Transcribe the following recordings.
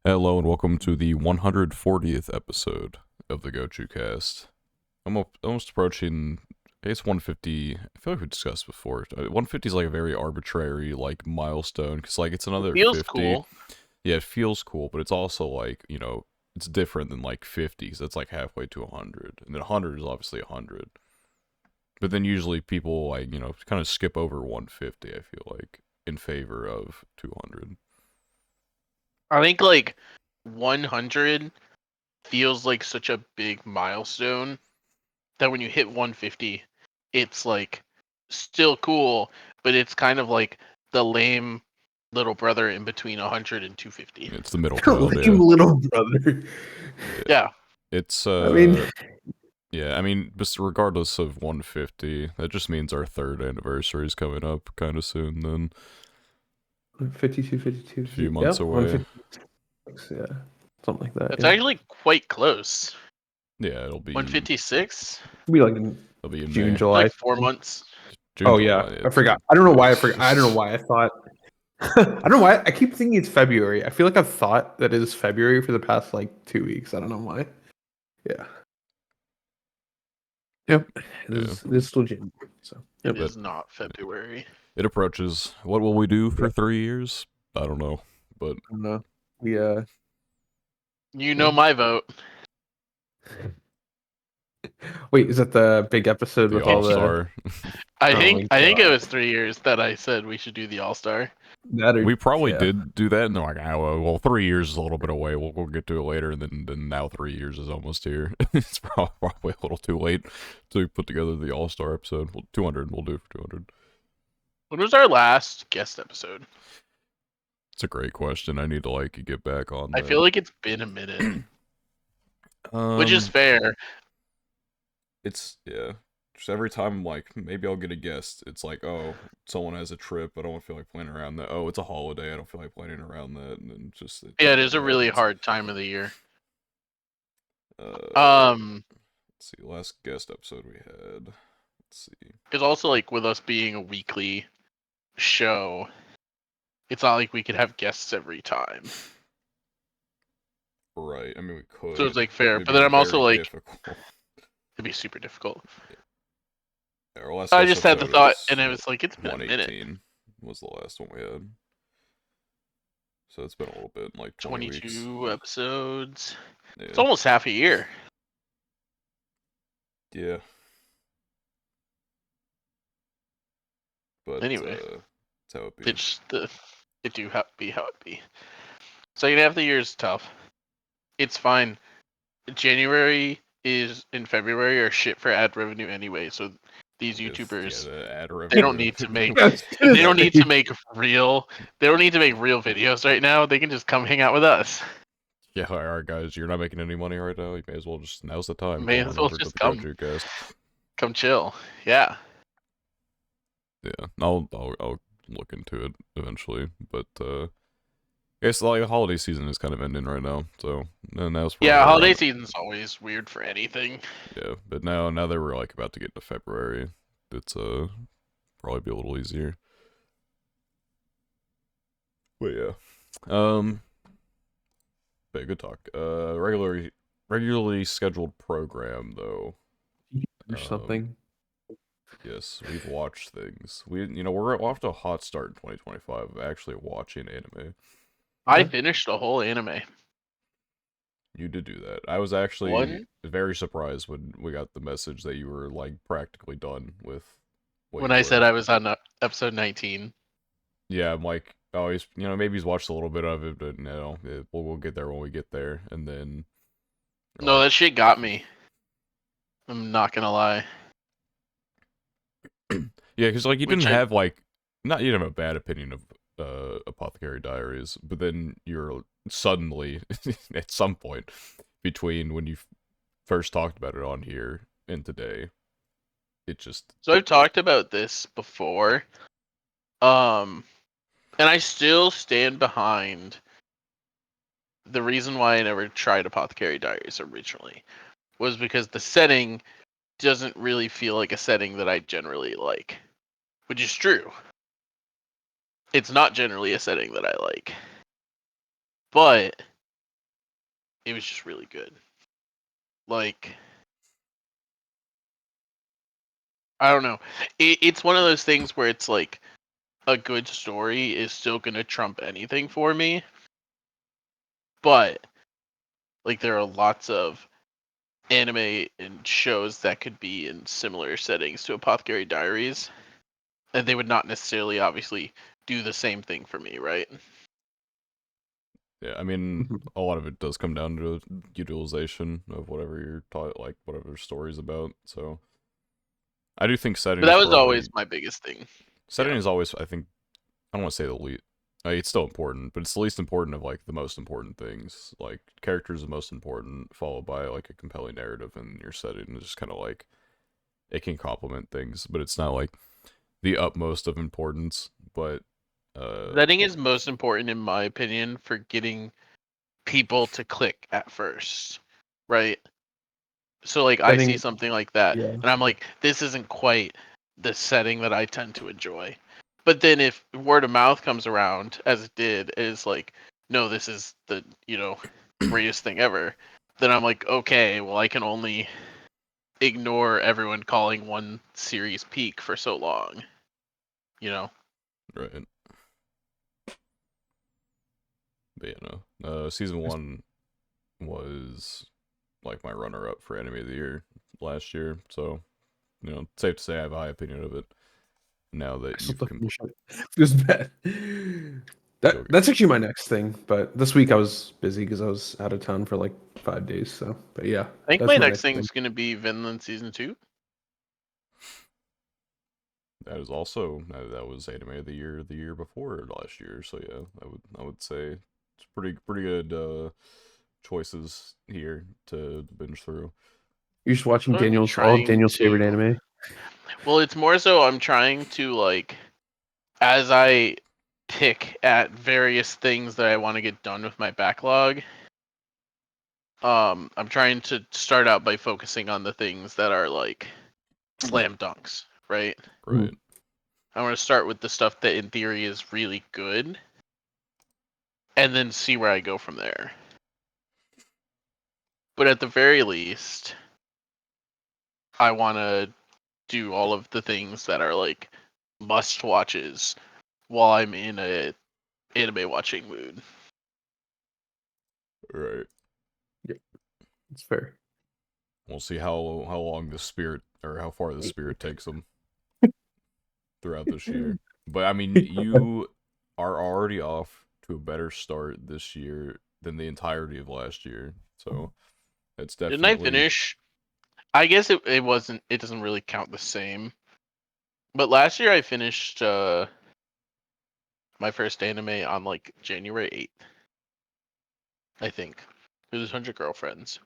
Hello and welcome to the 140th episode of the Gochuucast. I'm almost approaching. It's 150. I feel like we discussed before. 150 is like a very arbitrary like milestone because like it's It another feels 50. cool. Yeah, it feels cool, but it's also like it's different than like 50. So that's like halfway to 100, and then 100 is obviously 100. But then usually people like kind of skip over 150. I feel like in favor of 200. I think like 100 feels like such a big milestone that when you hit 150, it's like still cool, but it's kind of like the lame little brother in between 100 and 250. It's the middle child. Lame Yeah. little brother. Yeah. Yeah. It's I mean, Yeah, I mean, just regardless of 150, that just means our third anniversary is coming up kind of soon. Then 52, 52. a few months Yep, away. 156. Yeah, something like that. That's Yeah, actually quite close. Yeah, it'll be 156? it'll be like in it'll be in June, May, July. Like 4 months. June, Oh yeah, July. I forgot. I don't know why I forgot. I don't know why I thought. I don't know why I keep thinking it's February. I feel like I've thought that it is February for the past like 2 weeks. I don't know why. Yeah. Yep. It is still January. So. Yep. It is not February. It approaches. What will we do for 3 years? I don't know, but No. We You know my vote. Wait, is that the big episode the with All all the? Star. I Oh think my it God. was 3 years that I said we should do the All-Star. We probably Yeah. did do that, and they're like, well, 3 years is a little bit away. We'll get to it later, and then now 3 years is almost here. It's probably a little too late to put together the All Star episode. Well, 200, we'll do it for 200. When was our last guest episode? It's a great question. I need to like get back on I that. feel like it's been a minute, which is Um, fair. it's just every time like maybe I'll get a guest, it's like, oh, someone has a trip, I don't feel like planning around that. Oh, it's a holiday, I don't feel like planning around that, and then just it Yeah, it is never a really happens. hard time of the year. Let's see, last guest episode we had. Let's see. Because also like with us being a weekly show, it's not like we could have guests every time. Right, I mean we could. So it's like fair, It'd but be then I'm also very like, difficult. it'd be super difficult. Our last I guest just had the episode thought, was and it was like, it's been a minute. 118 was the last one we had. So it's been a little bit, like 20 weeks. 22 episodes. Yeah. It's almost half a year. Yeah. But Anyway, that's how it be. it do be how it be. Second half of the year is tough. It's fine. January is in February are shit for ad revenue anyway. So these YouTubers, the ad they don't revenue. need to make they don't need to make real videos right now. They can just come hang out with us. Yeah, alright guys, you're not making any money right now. You may as well now's the time. May Come as on well over to just the Gochuucast. come chill. Yeah. Yeah, I'll look into it eventually. But I guess like the holiday season is kind of ending right now, so and now's Yeah, probably holiday around. season's always weird for anything. Yeah, but now that we're like about to get into February, it's probably be a little easier. But yeah, but good talk. Regularly scheduled program though. Or something. Yes, we've watched things. We're off to a hot start in 2025 of actually watching anime. I Yeah. finished a whole anime. You did do that. I was actually One very surprised when we got the message that you were like practically done with what when you I were. said I was on episode 19. Yeah, I'm like, oh, he's maybe he's watched a little bit of it, but no, we'll get there when we get there, and then. No, that shit got me. I'm not gonna lie. Yeah, because like you Which didn't have like, not you didn't have a bad opinion of Apothecary Diaries, but then you're suddenly at some point between when you first talked about it on here and today, it just So I've talked about this before. And I still stand behind the reason why I never tried Apothecary Diaries originally was because the setting doesn't really feel like a setting that I generally like. Which is true. It's not generally a setting that I like. But it was just really good. Like, I don't know. It's one of those things where it's like a good story is still gonna trump anything for me, but like there are lots of anime and shows that could be in similar settings to Apothecary Diaries, and they would not necessarily, obviously, do the same thing for me, right? Yeah, I mean, Mhm. a lot of it does come down to utilization of whatever you're taught, like whatever the story's about. So I do think setting But is that was always probably my biggest thing. setting Yeah. is always. I think I don't want to say the least. It's still important, but it's the least important of like the most important things. Like characters the most important, followed by like a compelling narrative, and your setting is just kind of like it can complement things, but it's not like the utmost of importance. But Setting is most important, in my opinion, for getting people to click at first, right? So, like, I see Setting, something like that, yeah. and I'm like, this isn't quite the setting that I tend to enjoy. But then if word of mouth comes around, as it did, is like, no, this is the, greatest thing ever, then I'm like, okay, well, I can only ignore everyone calling one series peak for so long, you know? right. But season one was like my runner up for anime of the year last year. So safe to say I have a high opinion of it. Now I that still you've have to finish it. It was bad. That's actually my next thing, but this week I was busy because I was out of town for like 5 days. So, but yeah, I think that's my my next next thing. thing's going to be Vinland Season 2. that is also that was anime of the year before last year. So yeah, I would say it's pretty good choices here to binge through. You're just watching So I'm all of trying Daniel's favorite to. anime. Well, it's more so I'm trying to, like, as I pick at various things that I want to get done with my backlog, I'm trying to start out by focusing on the things that are like slam dunks, right? Hmm. Right. I want to start with the stuff that in theory is really good, and then see where I go from there. But at the very least, I want to do all of the things that are like must watches while I'm in a anime watching mood. Right. Yeah, it's fair. We'll see how long the spirit or how far the spirit takes them throughout this year. But I mean, you are already off to a better start this year than the entirety of last year. So it's Didn't I definitely finish? I guess it wasn't. It doesn't really count the same. But last year I finished my first anime on like January 8th, I think. It was 100 Girlfriends.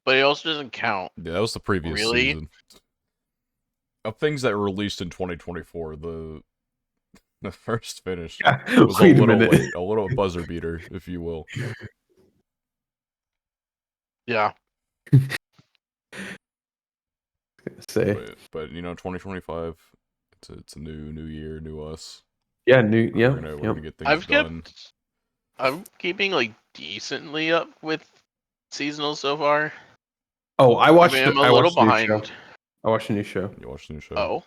But it also doesn't count, yeah, that was the previous really. season. Of things that were released in 2024, the first finish Yeah. was a Wait a little minute. late, a little buzzer beater, if you will. Yeah. Say, But 2025, it's a new year, new us. yeah, new, We're yeah, gonna we're yep. gonna get things I've done. kept I'm keeping like decently up with seasonal so far. Oh, I mean, I'm a I little watched the new show. behind. I watched a new show. You watch the new show? Oh.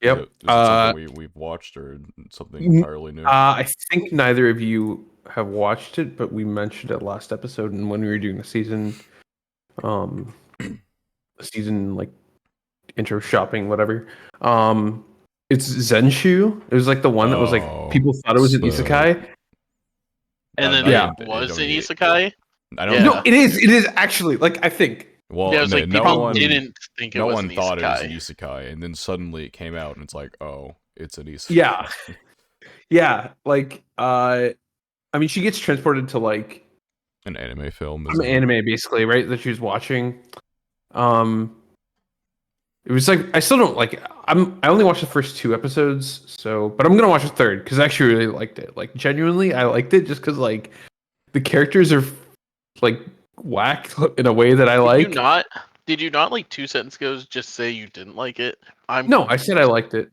Yep. Is it something we've watched or something N- entirely new? I think neither of you have watched it, but we mentioned it last episode, and when we were doing the um, season like intro shopping, whatever. Um, it's Zenshu. It was like the one that was like Oh, people thought it was it's an the isekai. And then I Yeah. it mean, was I an mean, isekai? I don't. No, Yeah. it is. It is actually like I think. Yeah, Well, it was like no people one, didn't think it no was an one thought it was an isekai. isekai, and then suddenly it came out, and it's like, oh, it's an Yeah, isekai. yeah. Like, I mean, she gets transported to like An anime film, some isn't it? anime basically, right? That she was watching. Um, it was like I still don't like. I only watched the first 2 episodes, so but I'm gonna watch the third because I actually really liked it. Like genuinely, I liked it just because like the characters are like whack in a way that I Did you like. not? Did you not like 2 sentences ago just say you didn't like it? I'm No, I said I confused. liked it.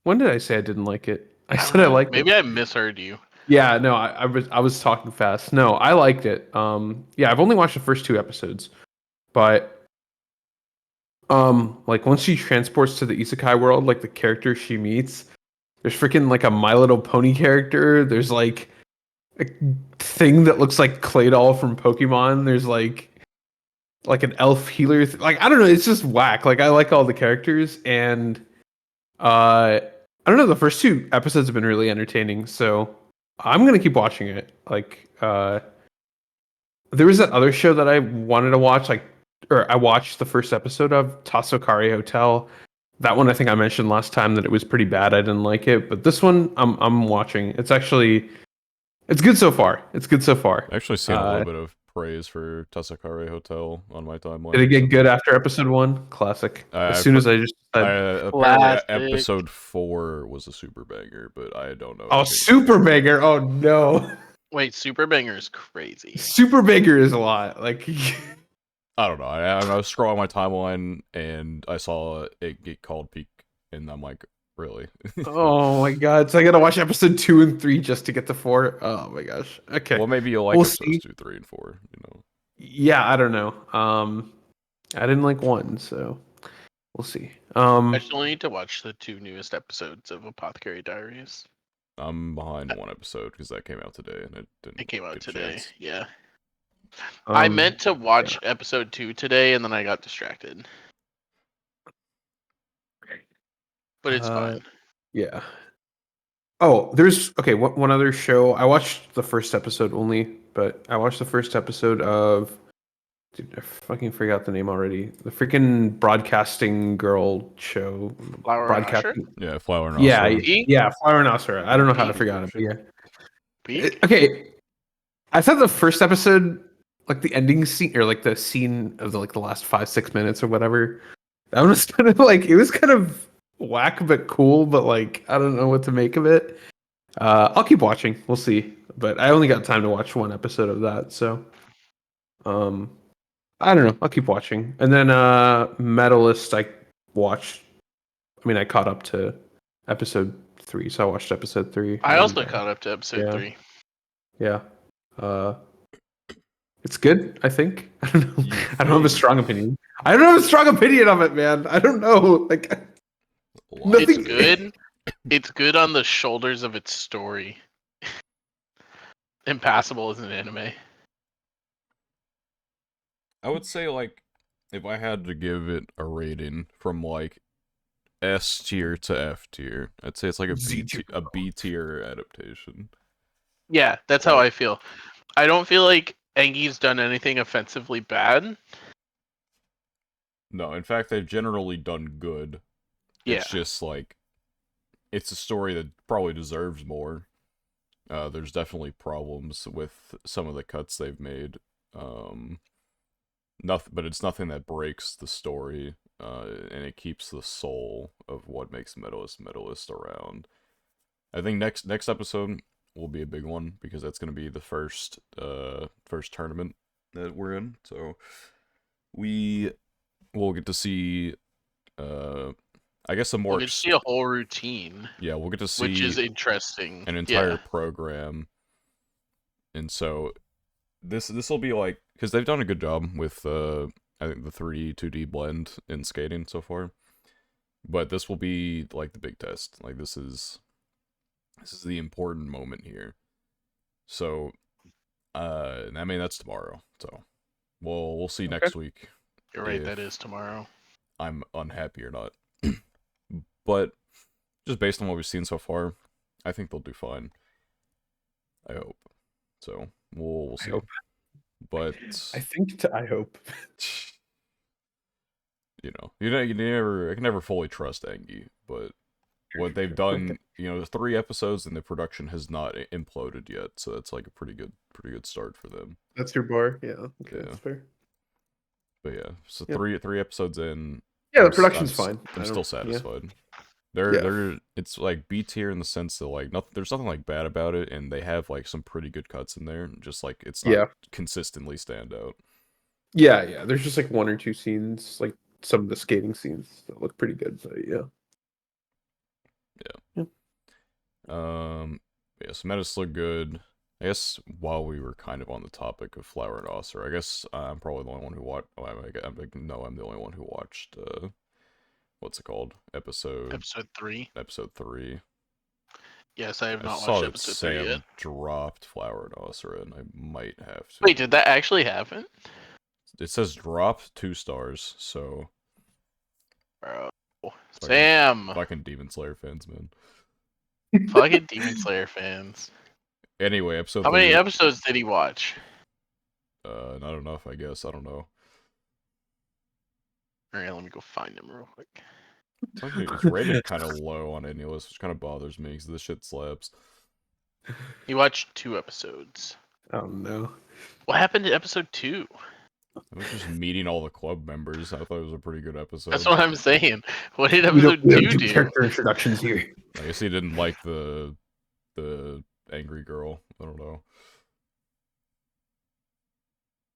When did I say I didn't like it? I I don't said I know. liked it. Maybe I misheard you. Yeah, no, I was talking fast. No, I liked it. Yeah, I've only watched the first 2 episodes, but like once she transports to the isekai world, like the characters she meets, there's freaking like a My Little Pony character. There's like a thing that looks like Clay Doll from Pokemon. There's like an elf healer. Like I don't know, it's just whack. Like I like all the characters, and I don't know. The first 2 episodes have been really entertaining, so I'm gonna keep watching it. Like there was that other show that I wanted to watch, like, or I watched the first episode of Tasokari Hotel. That one I think I mentioned last time that it was pretty bad. I didn't like it, but this one I'm watching. It's good so far. It's good so far. I actually seen a little bit of praise for Tasakare Hotel on my timeline Did it get good recently. after episode 1? Classic. As I've soon heard, as I just said, apparently Classic. episode 4 was a super banger, but I don't know oh, anything. Super Banger. Oh no. Wait, Super Banger is crazy. Super Banger is a lot. Like I don't know. I was scrolling my timeline and I saw it get called peak, and I'm like, really? oh my god. So I gotta watch episode 2 and 3 just to get to 4. Oh my gosh. Okay. Well, maybe you'll like We'll episodes see. 2, 3, and 4. You know, Yeah, I don't know. I didn't like 1, so we'll see. I still need to watch the 2 newest episodes of Apothecary Diaries. I'm behind 1 episode because that came out today, and it It didn't came out get a today. chance. Yeah. I meant to yeah. watch episode 2 today, and then I got distracted. But it's fine. Yeah. Oh, there's okay. One other show. I watched the first episode only, but I watched the first episode of. Dude, I fucking forgot the name already. The freaking broadcasting girl show. Flower and Usher? Broadcasting. Yeah, Flower and Yeah, Asura. Peak? yeah. Flower and Oscar. I don't know how to Peak? forget it, but yeah. Peak? Okay, I thought the first episode, like the ending scene or like the scene of the last 5-6 minutes or whatever, that was kind of like it was kind of whack but cool, but like I don't know what to make of it. I'll keep watching. We'll see. But I only got time to watch 1 episode of that, so um, I don't know. I'll keep watching. And then Medalist, I watched. I mean, I caught up to episode 3, so I watched episode 3. I and, also caught up to episode yeah. 3. Yeah. Uh, it's good, I think. I don't know. You I don't have a think? strong opinion. I don't have a strong opinion of it, man. I don't know. Like Lying. It's nothing. good. It's good on the shoulders of its story. Impassable as an anime. I would say, like, if I had to give it a rating from like S tier to F tier, I'd say it's like a B tier adaptation. Yeah, that's how Like, I feel. I don't feel like Engi's done anything offensively bad. no, in fact, they've generally done good. Yeah. It's just like it's a story that probably deserves more. There's definitely problems with some of the cuts they've made. Nothing, but it's nothing that breaks the story, and it keeps the soul of what makes Medalist around. I think next episode will be a big one because that's going to be the first tournament that we're in. So we will get to see, I guess, a more We'll get to see a whole routine, yeah, we'll get to which is see interesting. an entire Yeah. program, and so this will be like because they've done a good job with I think the 3D 2D blend in skating so far, but this will be like the big test. Like this is the important moment here. So I mean that's tomorrow. So we'll see Okay. next week You're right, if that is tomorrow. I'm unhappy or not. But just based on what we've seen so far, I think they'll do fine. I hope. So we'll see. hope. But I hope. I can never fully trust Engi, but what they've done, there's 3 episodes and the production has not imploded yet, so that's like a pretty good start for them. That's your bar. Yeah. Okay, Yeah. that's fair. But yeah, so Yep. three episodes in, Yeah, the I'm s- production's I'm s- fine. I'm still satisfied. Yeah. They're it's like B tier in the sense that like there's nothing like bad about it, and they have like some pretty good cuts in there. Just like it's not Yeah. consistently stand out. Yeah. There's just like 1 or 2 scenes, like some of the skating scenes that look pretty good. But yeah. Yeah. Yeah, so Metis look good. I guess while we were kind of on the topic of Flower and Oster, I guess I'm probably the only one who watched. Oh, I'm the only one who watched. What's it called? Episode 3. Episode 3. Yes, I have I not saw watched that episode 3 yet. Sam dropped Flower and Oster, and I might have to. Wait, did that actually happen? It says dropped 2 stars, so Bro. fucking, Sam! fucking Demon Slayer fans, man. Fucking Demon Slayer fans. Anyway, episode How 3. many episodes did he watch? Not enough, I guess. I don't know. Alright, let me go find him real quick. It's rated kind of low on any list, which kind of bothers me because this shit slaps. He watched 2 episodes. Oh no. What happened to episode 2? I was just meeting all the club members. I thought it was a pretty good episode. That's what I'm saying. What did We episode don't 2 do do? character introductions here. I guess he didn't like the angry girl. I don't know.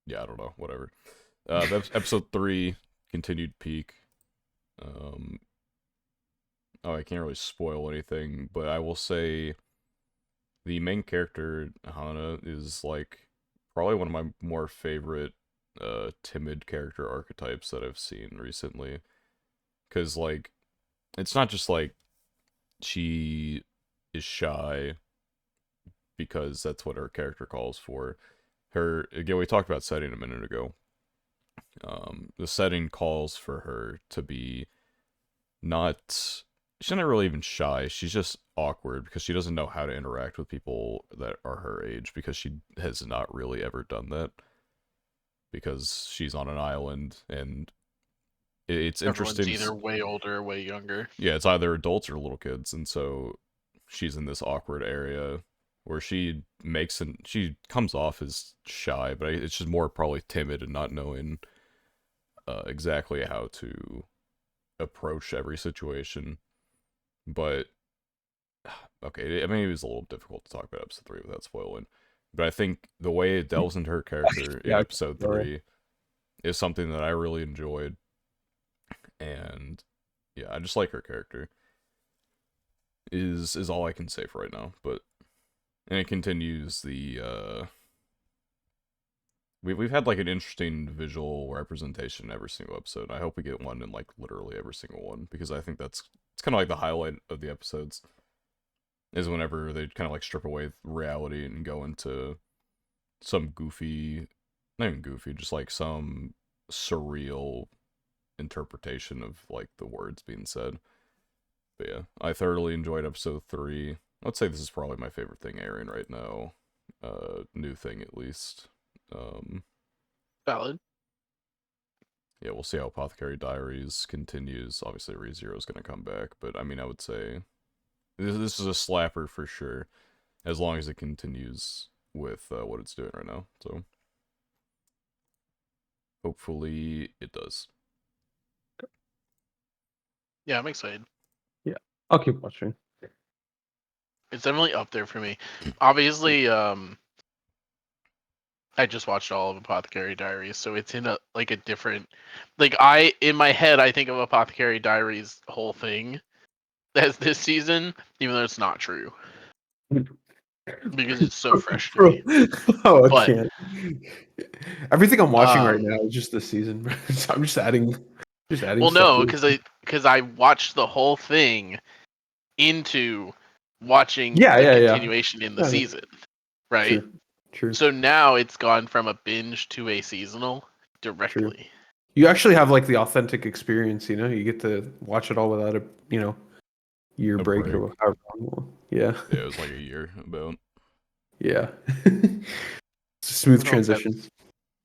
Yeah, I don't know. Whatever. Episode 3, continued peak. Oh, I can't really spoil anything, but I will say the main character, Hana, is like probably one of my more favorite timid character archetypes that I've seen recently. Cause like it's not just like she is shy because that's what her character calls for. Her again, we talked about setting a minute ago. The setting calls for her to be not. She's not really even shy. She's just awkward because she doesn't know how to interact with people that are her age because she has not really ever done that. Because she's on an island and it's Everyone's interesting. either way older or way younger. Yeah, it's either adults or little kids, and so she's in this awkward area where she comes off as shy, but it's just more probably timid and not knowing exactly how to approach every situation. But okay, I mean it was a little difficult to talk about episode 3 without spoiling. But I think the way it delves into her character in Yeah, episode 3 is something that I really enjoyed. And yeah, I just like her character. Is all I can say for right now. But and it continues the we've had like an interesting visual representation in every single episode. I hope we get one in like literally every single one because I think it's kind of like the highlight of the episodes is whenever they kind of like strip away reality and go into some goofy, not even goofy, just like some surreal interpretation of like the words being said. But yeah, I thoroughly enjoyed episode 3. I'd say this is probably my favorite thing airing right now. New thing at least. Valid. Yeah, we'll see how Apothecary Diaries continues. Obviously, ReZero is going to come back, but I mean, I would say this is a slapper for sure, as long as it continues with what it's doing right now. So hopefully it does. Yeah, I'm excited. Yeah, I'll keep watching. It's definitely up there for me. Obviously, I just watched all of Apothecary Diaries, so it's in a different in my head I think of Apothecary Diaries whole thing as this season, even though it's not true. Because it's so fresh to me. Oh, I But, can't. Everything I'm watching right now is just this season. So I'm just adding well, stuff no, to it. because I watched the whole thing into watching Yeah, the yeah, yeah. continuation in the Yeah. season, right? True. So now it's gone from a binge to a seasonal directly. You actually have like the authentic experience, you know? You get to watch it all without a, year A break break. or however long. Yeah. Yeah, it was like a year about. Yeah. It's a smooth I don't know if transition.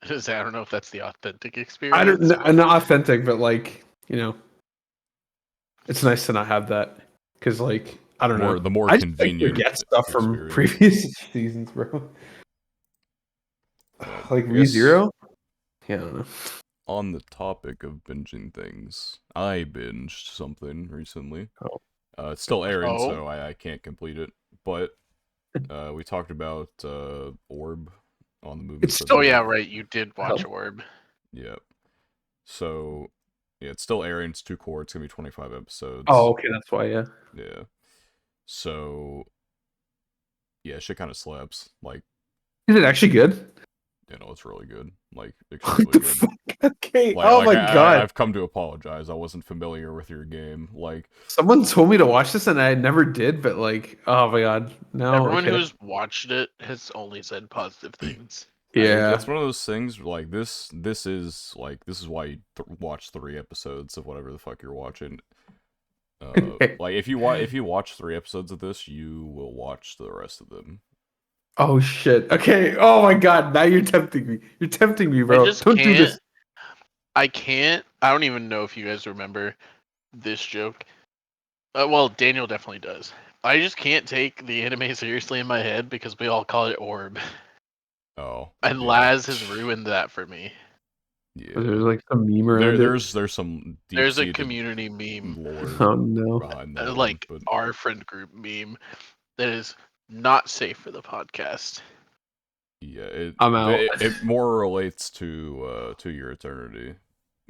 I don't know if that's the authentic I experience. don't know, not authentic, but like, it's nice to not have that because, like, I don't know. The more I just like convenient forget stuff from experience. previous seasons, bro. Well, Like I guess ReZero? Yeah, I don't know. on the topic of binging things, I binged something recently. Oh. It's still airing, Oh. so I can't complete it. But we talked about Orb on the movement. Oh yeah, right. You did watch Orb. Yeah. So yeah, it's still airing. It's 2 core. It's gonna be 25 episodes. Oh, okay, that's why. Yeah. Yeah. So yeah, shit kind of slaps. Like, Is it actually good? you know, it's really good. Like, What extremely the good. fuck? Okay. Like, Oh like my god. I've come to apologize. I wasn't familiar with your game. Like, Someone told me to watch this and I never did, but like, oh my god. No, Everyone okay. who's watched it has only said positive things. Yeah. it's one of those things. Like, this is why you watch 3 episodes of whatever the fuck you're watching. Like if you watch 3 episodes of this, you will watch the rest of them. Oh shit. Okay. Oh my god. Now you're tempting me. You're tempting me, I bro. just Don't do can't. this. I can't. I don't even know if you guys remember this joke. Well, Daniel definitely does. I just can't take the anime seriously in my head because we all call it orb, Oh, and yeah, Laz has ruined that for me. There's yeah. like some meme around it. There's some deep There's a seated community meme, lore Oh no. behind that one, like but our friend group meme, that is not safe for the podcast. yeah, I'm out. it more relates to your eternity,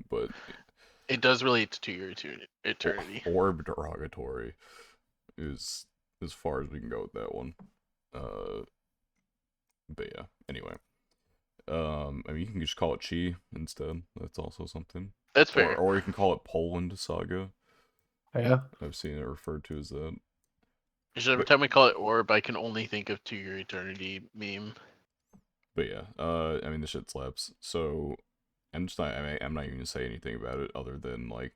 but It does relate to your eternity. orb derogatory is as far as we can go with that one. Uh, but yeah. Anyway, I mean, you can just call it Chi instead. That's also something. That's fair. Or you can call it Poland Saga. Yeah. I've seen it referred to as that. Just every But time we call it orb, I can only think of To Your Eternity meme. but yeah, I mean, the shit slaps. So I'm just not. I mean, I'm not even gonna say anything about it other than like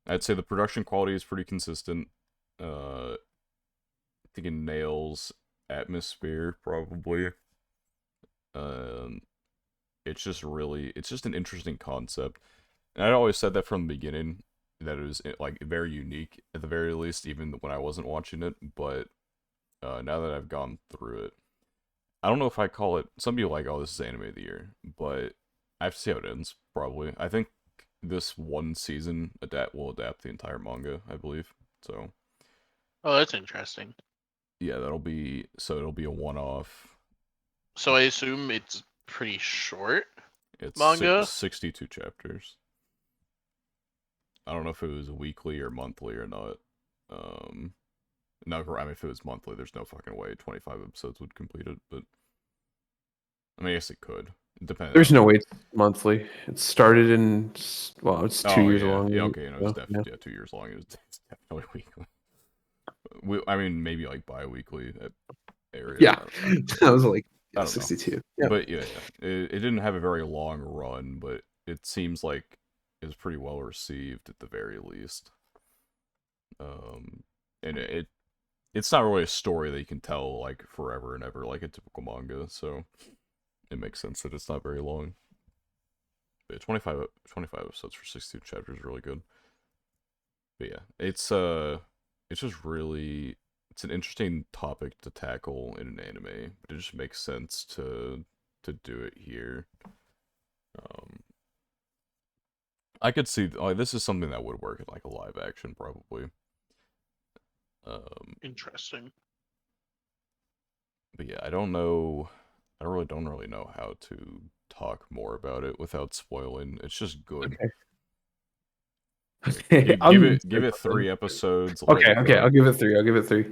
I'd say the production quality is pretty consistent. I think it nails atmosphere probably. Um, it's just an interesting concept. And I always said that from the beginning that it was like very unique at the very least, even when I wasn't watching it. But now that I've gone through it, I don't know if I call it. Some people like, oh, this is anime of the year, but I have to see how it ends. Probably, I think this one season will adapt the entire manga, I believe. So Oh, that's interesting. yeah, it'll be a one-off. So I assume it's pretty short It's manga. 62 chapters. I don't know if it was weekly or monthly or not. Um, no, I mean, if it was monthly, there's no fucking way 25 episodes would complete it. But I mean, I guess it could. It depends. There's no way it's monthly. It started in well, it's 2 years Yeah, long. yeah, okay. You know, it's So, definitely 2 years long. It's definitely weekly. I mean, maybe like bi-weekly at area. yeah. I was like, I yeah, don't know. 62. Yeah. But yeah, it didn't have a very long run, but it seems like it was pretty well received at the very least. And it's not really a story that you can tell like forever and ever like a typical manga, so it makes sense that it's not very long. But 25 episodes for 62 chapters is really good. But yeah, it's just really it's an interesting topic to tackle in an anime, but it just makes sense to do it here. Um, I could see like this is something that would work in like a live action probably. Interesting. But yeah, I don't know. I don't really know how to talk more about it without spoiling. It's just good. Okay. Like, Okay. give it 3 episodes. Let Okay. it Okay. I'll go. give it 3. I'll give it 3.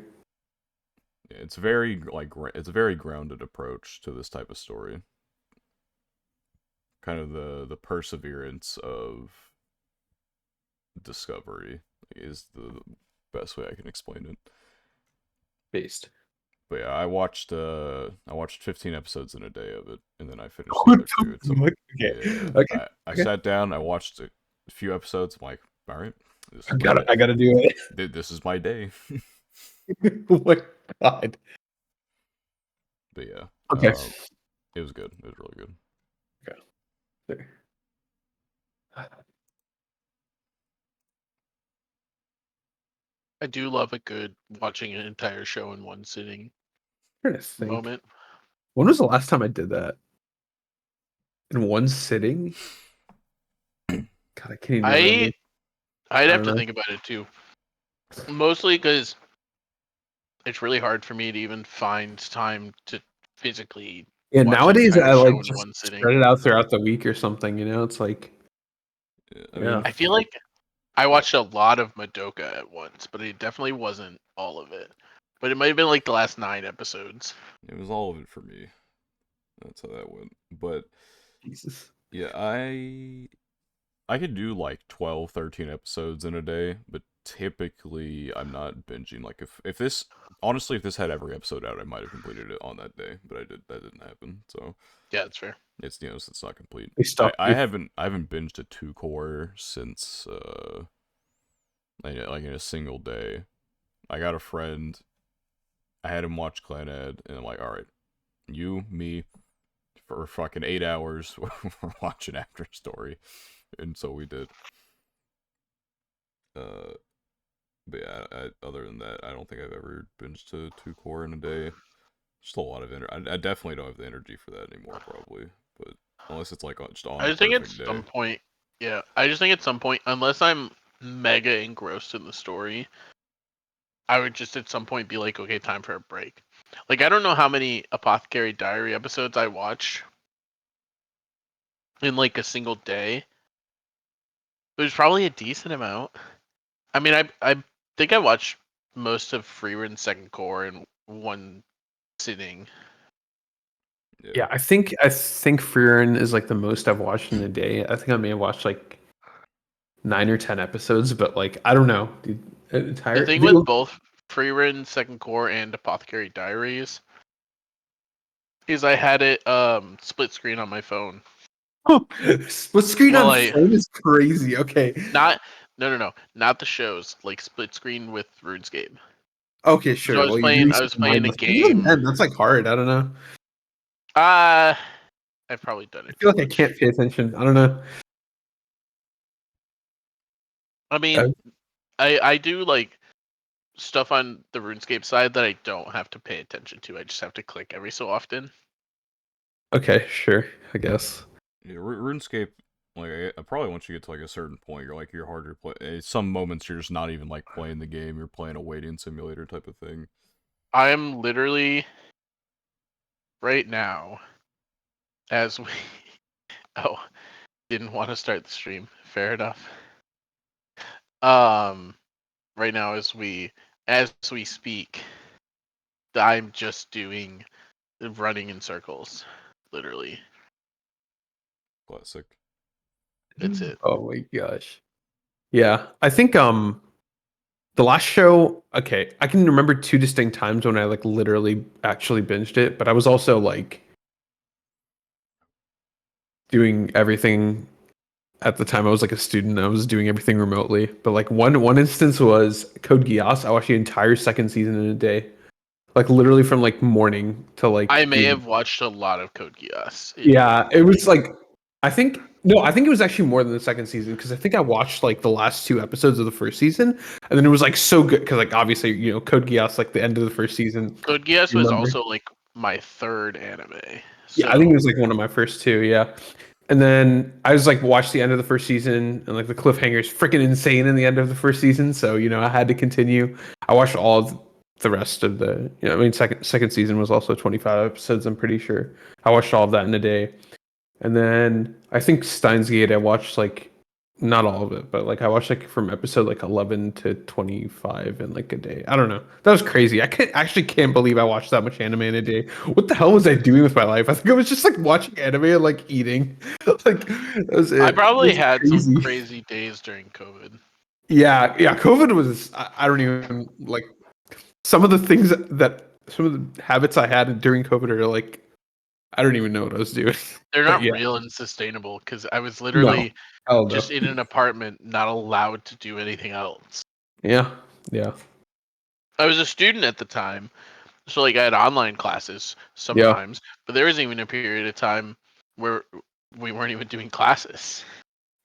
Yeah, it's very it's a very grounded approach to this type of story. Kind of the perseverance of discovery is the best way I can explain it. Based. But yeah, I watched 15 episodes in a day of it, and then I finished the What other two. the fuck? Okay. Yeah, Okay. I Okay. sat down, I watched a few episodes. I'm like, all right, this is my day. I gotta do it. This is my day. Oh my god. But yeah, Okay. it was good. It was really good. Okay. There. I do love a good watching an entire show in one sitting I'm trying to think. moment. When was the last time I did that? In one sitting? God, I can't even remember. I'd I have don't to know. think about it too. Mostly because it's really hard for me to even find time to physically Yeah, watch an nowadays entire I show like in just one sitting. spread it out throughout the week or something, It's like, I yeah. mean, I feel like I watched a lot of Madoka at once, but it definitely wasn't all of it. but it might have been like the last 9 episodes. It was all of it for me. That's how that went. But Jesus. yeah, I could do like 12, 13 episodes in a day, but typically I'm not binging. Like if this honestly, if this had every episode out, I might have completed it on that day, but that didn't happen. So Yeah, that's fair. it's it's not complete. They stopped I you. haven't binged a 2 core since like in a single day. I got a friend, I had him watch Clan Ed, and I'm like, all right, you, me, for fucking 8 hours, we're watching After Story, and so we did. Uh, but yeah, other than that, I don't think I've ever binged to 2 core in a day. Just a lot of energy. I definitely don't have the energy for that anymore, probably. But unless it's like just on I a just think at perfect day. some point, yeah, I just think at some point, unless I'm mega engrossed in the story, I would just at some point be like, okay, time for a break. Like, I don't know how many Apothecary Diary episodes I watch in like a single day. But it's probably a decent amount. I mean, I think I watched most of Freerun's second core in one sitting. Yeah, I think Freerun is like the most I've watched in a day. I think I may have watched like 9 or 10 episodes, but like I don't know, dude. The Entire thing with both Freerun second core and Apothecary Diaries is I had it split screen on my phone. split screen Well, on I phone is crazy. Okay, not no, not the shows, like split screen with RuneScape. okay, So sure. Well, you're doing I was something playing a mindless. Even game. then, that's like hard. I don't know. Uh I've probably done I it feel too like I much. can't pay attention. I don't know. I mean, I do like stuff on the RuneScape side that I don't have to pay attention to. I just have to click every so often. Okay, sure. I guess. Yeah, RuneScape, like probably once you get to like a certain point, you're harder to play. Some moments you're just not even like playing the game. You're playing a waiting simulator type of thing. I am literally right now as we oh, didn't want to start the stream. Fair enough. Um right now as we speak, I'm just doing running in circles. Literally. Classic. That's it. Oh my gosh. Yeah, I think the last show. Okay, I can remember 2 distinct times when I like literally actually binged it, but I was also like doing everything at the time. I was like a student. I was doing everything remotely. But like one instance was Code Geass. I watched the entire second season in a day, like literally from like morning to I like may evening. have watched a lot of Code Geass in Yeah, one it was morning. like I think no, I think it was actually more than the second season because I think I watched like the last 2 episodes of the first season, and then it was like so good because like obviously Code Geass like the end of the first season. Code Geass You was remember? also like my third anime. Yeah, I think So it was like one of my first two. Yeah, and then I was like watched the end of the first season, and like the cliffhanger is freaking insane in the end of the first season. So I had to continue. I watched all of the rest of the. I mean, second season was also 25 episodes. I'm pretty sure I watched all of that in a day. And then I think Steins Gate, I watched like not all of it, but like I watched like from episode like 11 to 25 in like a day. I don't know. That was crazy. Can't believe I watched that much anime in a day. What the hell was I doing with my life? I think I was just like watching anime and like eating. Like that was I it. It probably was had some crazy. crazy days during COVID. Yeah, yeah. COVID was I don't even like some of the things some of the habits I had during COVID are like I don't even know what I was doing. They're But not yeah, real and sustainable because I was no. literally Hell just no. in an apartment, not allowed to do anything else. Yeah. Yeah. I was a student at the time, so like I had online classes Yeah. sometimes, but there was even a period of time where we weren't even doing classes.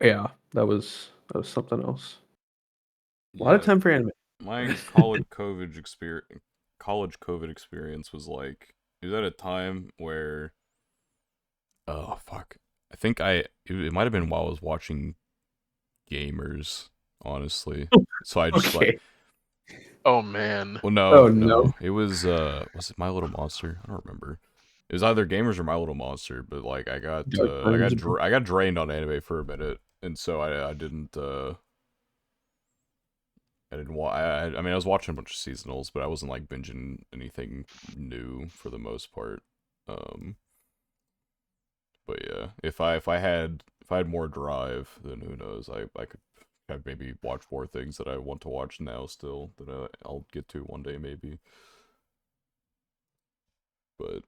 Yeah, that was something else. A lot of Yeah, time for anime. my college COVID experience was like it was at a time where oh fuck, I think it might have been while I was watching Gamers, honestly. So I just like Okay. Oh man. well Oh no no. it was it My Little Monster? I don't remember. It was either Gamers or My Little Monster, but like Dark times. I got drained on anime for a minute, and so I didn't I didn't I mean, I was watching a bunch of seasonals, but I wasn't like binging anything new for the most part. Um, but yeah, if I had more drive, then who knows? I could have maybe watch more things that I want to watch now still that I'll get to one day maybe. But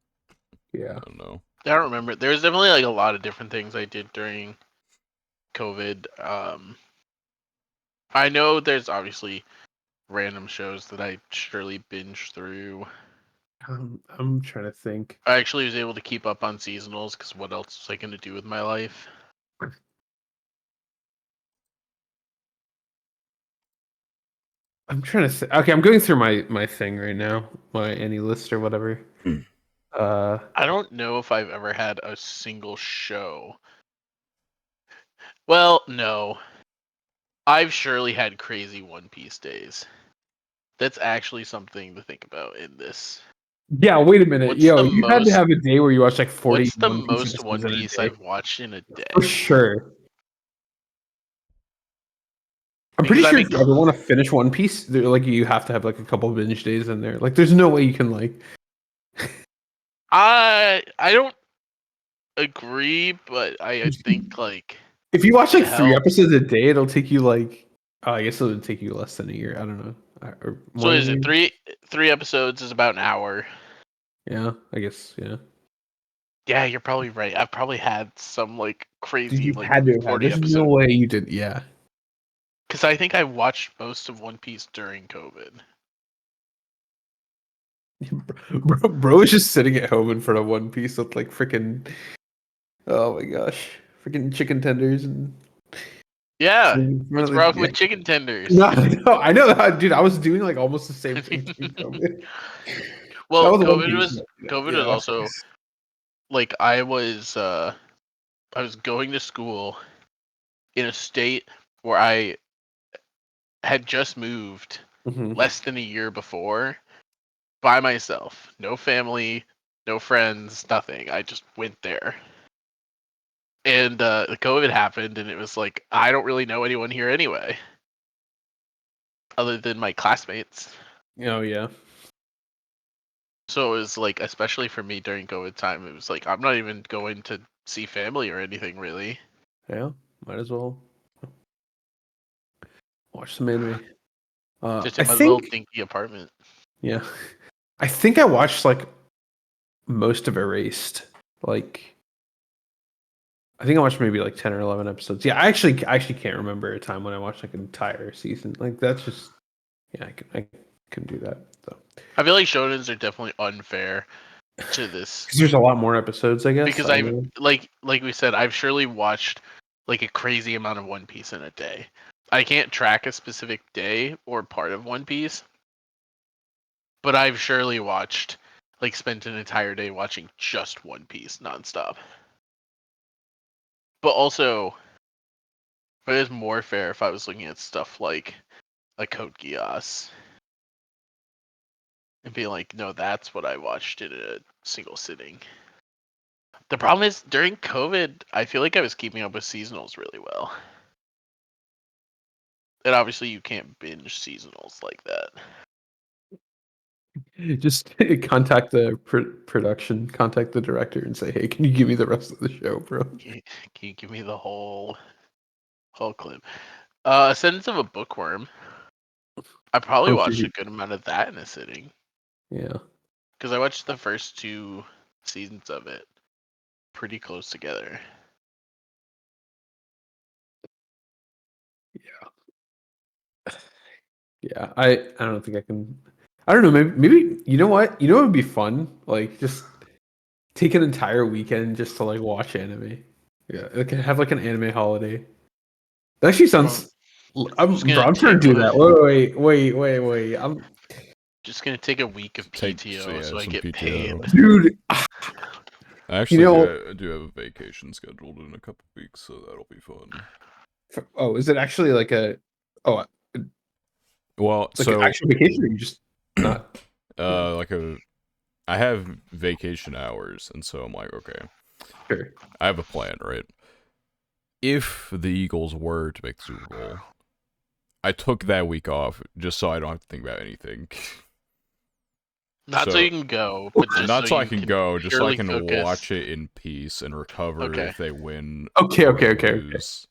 Yeah. I don't know. I don't remember. There was definitely like a lot of different things I did during COVID. I know there's obviously random shows that I surely binge through. I'm trying to think. I actually was able to keep up on seasonals because what else was I going to do with my life? I'm trying to think. Okay, I'm going through my thing right now, my any list or whatever. Uh, I don't know if I've ever had a single show. Well, no. I've surely had crazy One Piece days. That's actually something to think about in this. yeah. Wait a minute, What's yo, the you had to most have a day where you watched like 40 what's the One Piece most episodes One in a Piece day I've watched in a for day? sure. I'm pretty Because I sure mean if you ever want to finish One Piece, like you have to have like a couple binge days in there. Like, there's no way you can like. I don't agree, but I think like If you watch it like 3 episodes helps. a day, it'll take you like. Oh, I guess it'll take you less than a year. I don't know, or So more than is a it year. three episodes is about an hour. Yeah, I guess. Yeah, Yeah, you're probably right. I've probably had some like dude, crazy you like had to have had. 40 There's no episode way you did. Yeah, because I think I watched most of One Piece during COVID. bro is just sitting at home in front of One Piece with like freaking. Oh my gosh, freaking chicken tenders and. Yeah, In front what's of the, wrong yeah. with chicken tenders? No, I know that, dude. I was doing like almost the same thing too. COVID. That Well, was One Piece. COVID was Yeah. also like I was going to school in a state where I had just moved Hmm. less than a year before by myself. No family, no friends, nothing. I just went there. And the COVID happened, and it was like, I don't really know anyone here anyway, other than my classmates. Oh yeah. So it was like, especially for me during COVID time, it was like, I'm not even going to see family or anything really. Yeah. Might as well watch some anime. Just I in my little think. dinky apartment. Yeah. I think I watched like most of Erased. Like I think I watched maybe like 10 or 11 episodes. Yeah, I actually can't remember a time when I watched like an entire season. Like that's just yeah, I can do that. So I feel like shonens are definitely unfair to this because there's a lot more episodes, I guess. because I I've know. like we said, I've surely watched like a crazy amount of One Piece in a day. I can't track a specific day or part of One Piece, but I've surely watched like spent an entire day watching just One Piece nonstop. But also, it is more fair if I was looking at stuff like a Code Geass and being like, no, that's what I watched in a single sitting. The problem is during COVID, I feel like I was keeping up with seasonals really well. And obviously you can't binge seasonals like that. Just contact the production, contact the director, and say, "Hey, can you give me the rest of the show, bro?" Can you give me the whole clip? Ascendance of a Bookworm. I probably I'm sure. watched a good amount of that in a sitting Yeah, because I watched the first two seasons of it pretty close together. yeah. I don't think I can. I don't know. Maybe you know what? You know what would be fun? Like just take an entire weekend just to like watch anime. Yeah, like have like an anime holiday. That actually Well, sounds. just Bro, gonna I'm trying take to do a that. Wait. I'm just gonna take a week of So PTO yeah, so I some get paid. PTO. dude. I You actually know. do have a vacation scheduled in a couple weeks, so that'll be fun. Oh, is it actually like a? Oh, Well, like an so actual vacation? Or you just not? Yeah, like I have vacation hours, and so I'm like, okay, sure. I have a plan, right? If the Eagles were to make the Super Bowl, I took that week off just so I don't have to think about anything. Not so So you can go, but just so not so I you can can go, just so I purely can focus. watch it in peace and recover Okay. if they win Okay, or okay, okay, okay. lose.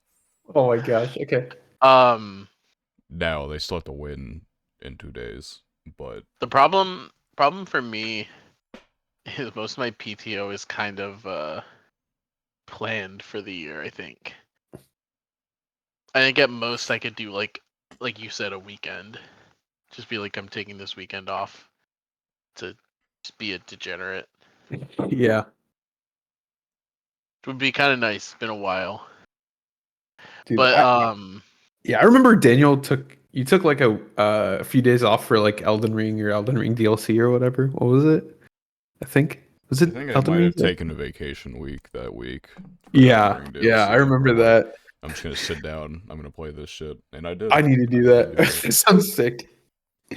Oh my gosh. Okay. Now they still have to win in 2 days, but The problem for me is most of my PTO is kind of planned for the year, I think. I think at most I could do like you said, a weekend. Just be like, I'm taking this weekend off to just be a degenerate. Yeah. It would be kind of nice. It's been a while. Dude, But yeah, I remember Daniel took like a few days off for like Elden Ring or Elden Ring DLC or whatever. What was it? I think was I it think I Elden might Ring? have taken a vacation week that week for Elden Yeah, Ring yeah, I DLC. remember I'm like, that. I'm just gonna sit down. I'm gonna play this shit, and I did. I need to I do did that. do that. It sounds sick.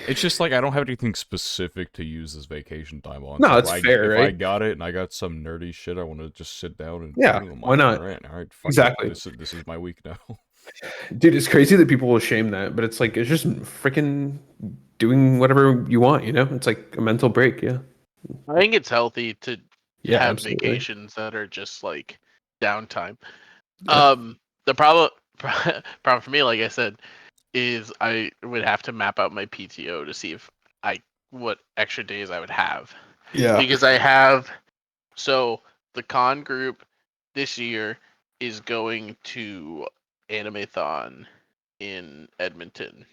It's just like I don't have anything specific to use this vacation time on. No, So it's fair, if I right? got it and I got some nerdy shit I want to just sit down and Yeah, do, I'm why like, not? all right, fuck it. Exactly. This is my week now. Dude, it's crazy that people will shame that, but it's like it's just freaking doing whatever you want, you know? It's like a mental break, yeah. I think it's healthy to Yeah, have absolutely. vacations that are just like downtime. Yeah. The problem for me, like I said, is I would have to map out my PTO to see if I what extra days I would have. Yeah. Because I have so the con group this year is going to Animathon in Edmonton.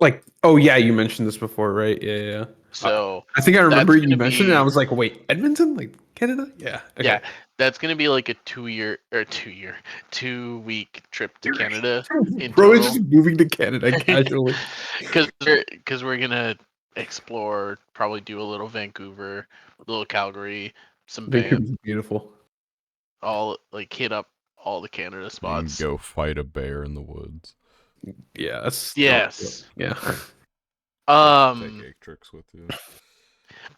Like, oh yeah, you mentioned this before, right? Yeah, yeah. So I think I remember that's you gonna mentioned it. And I be was like, wait, Edmonton, like Canada? Yeah. yeah, Okay. that's gonna be like a 2-week trip to Canada in Bro is total. just moving to Canada casually. Because we're gonna explore, probably do a little Vancouver, a little Calgary, some Banff, Vancouver's beautiful. all like hit up all the Canada And spots. go fight a bear in the woods. Yeah, that's Yes. yeah. Take Um. egg tricks with you.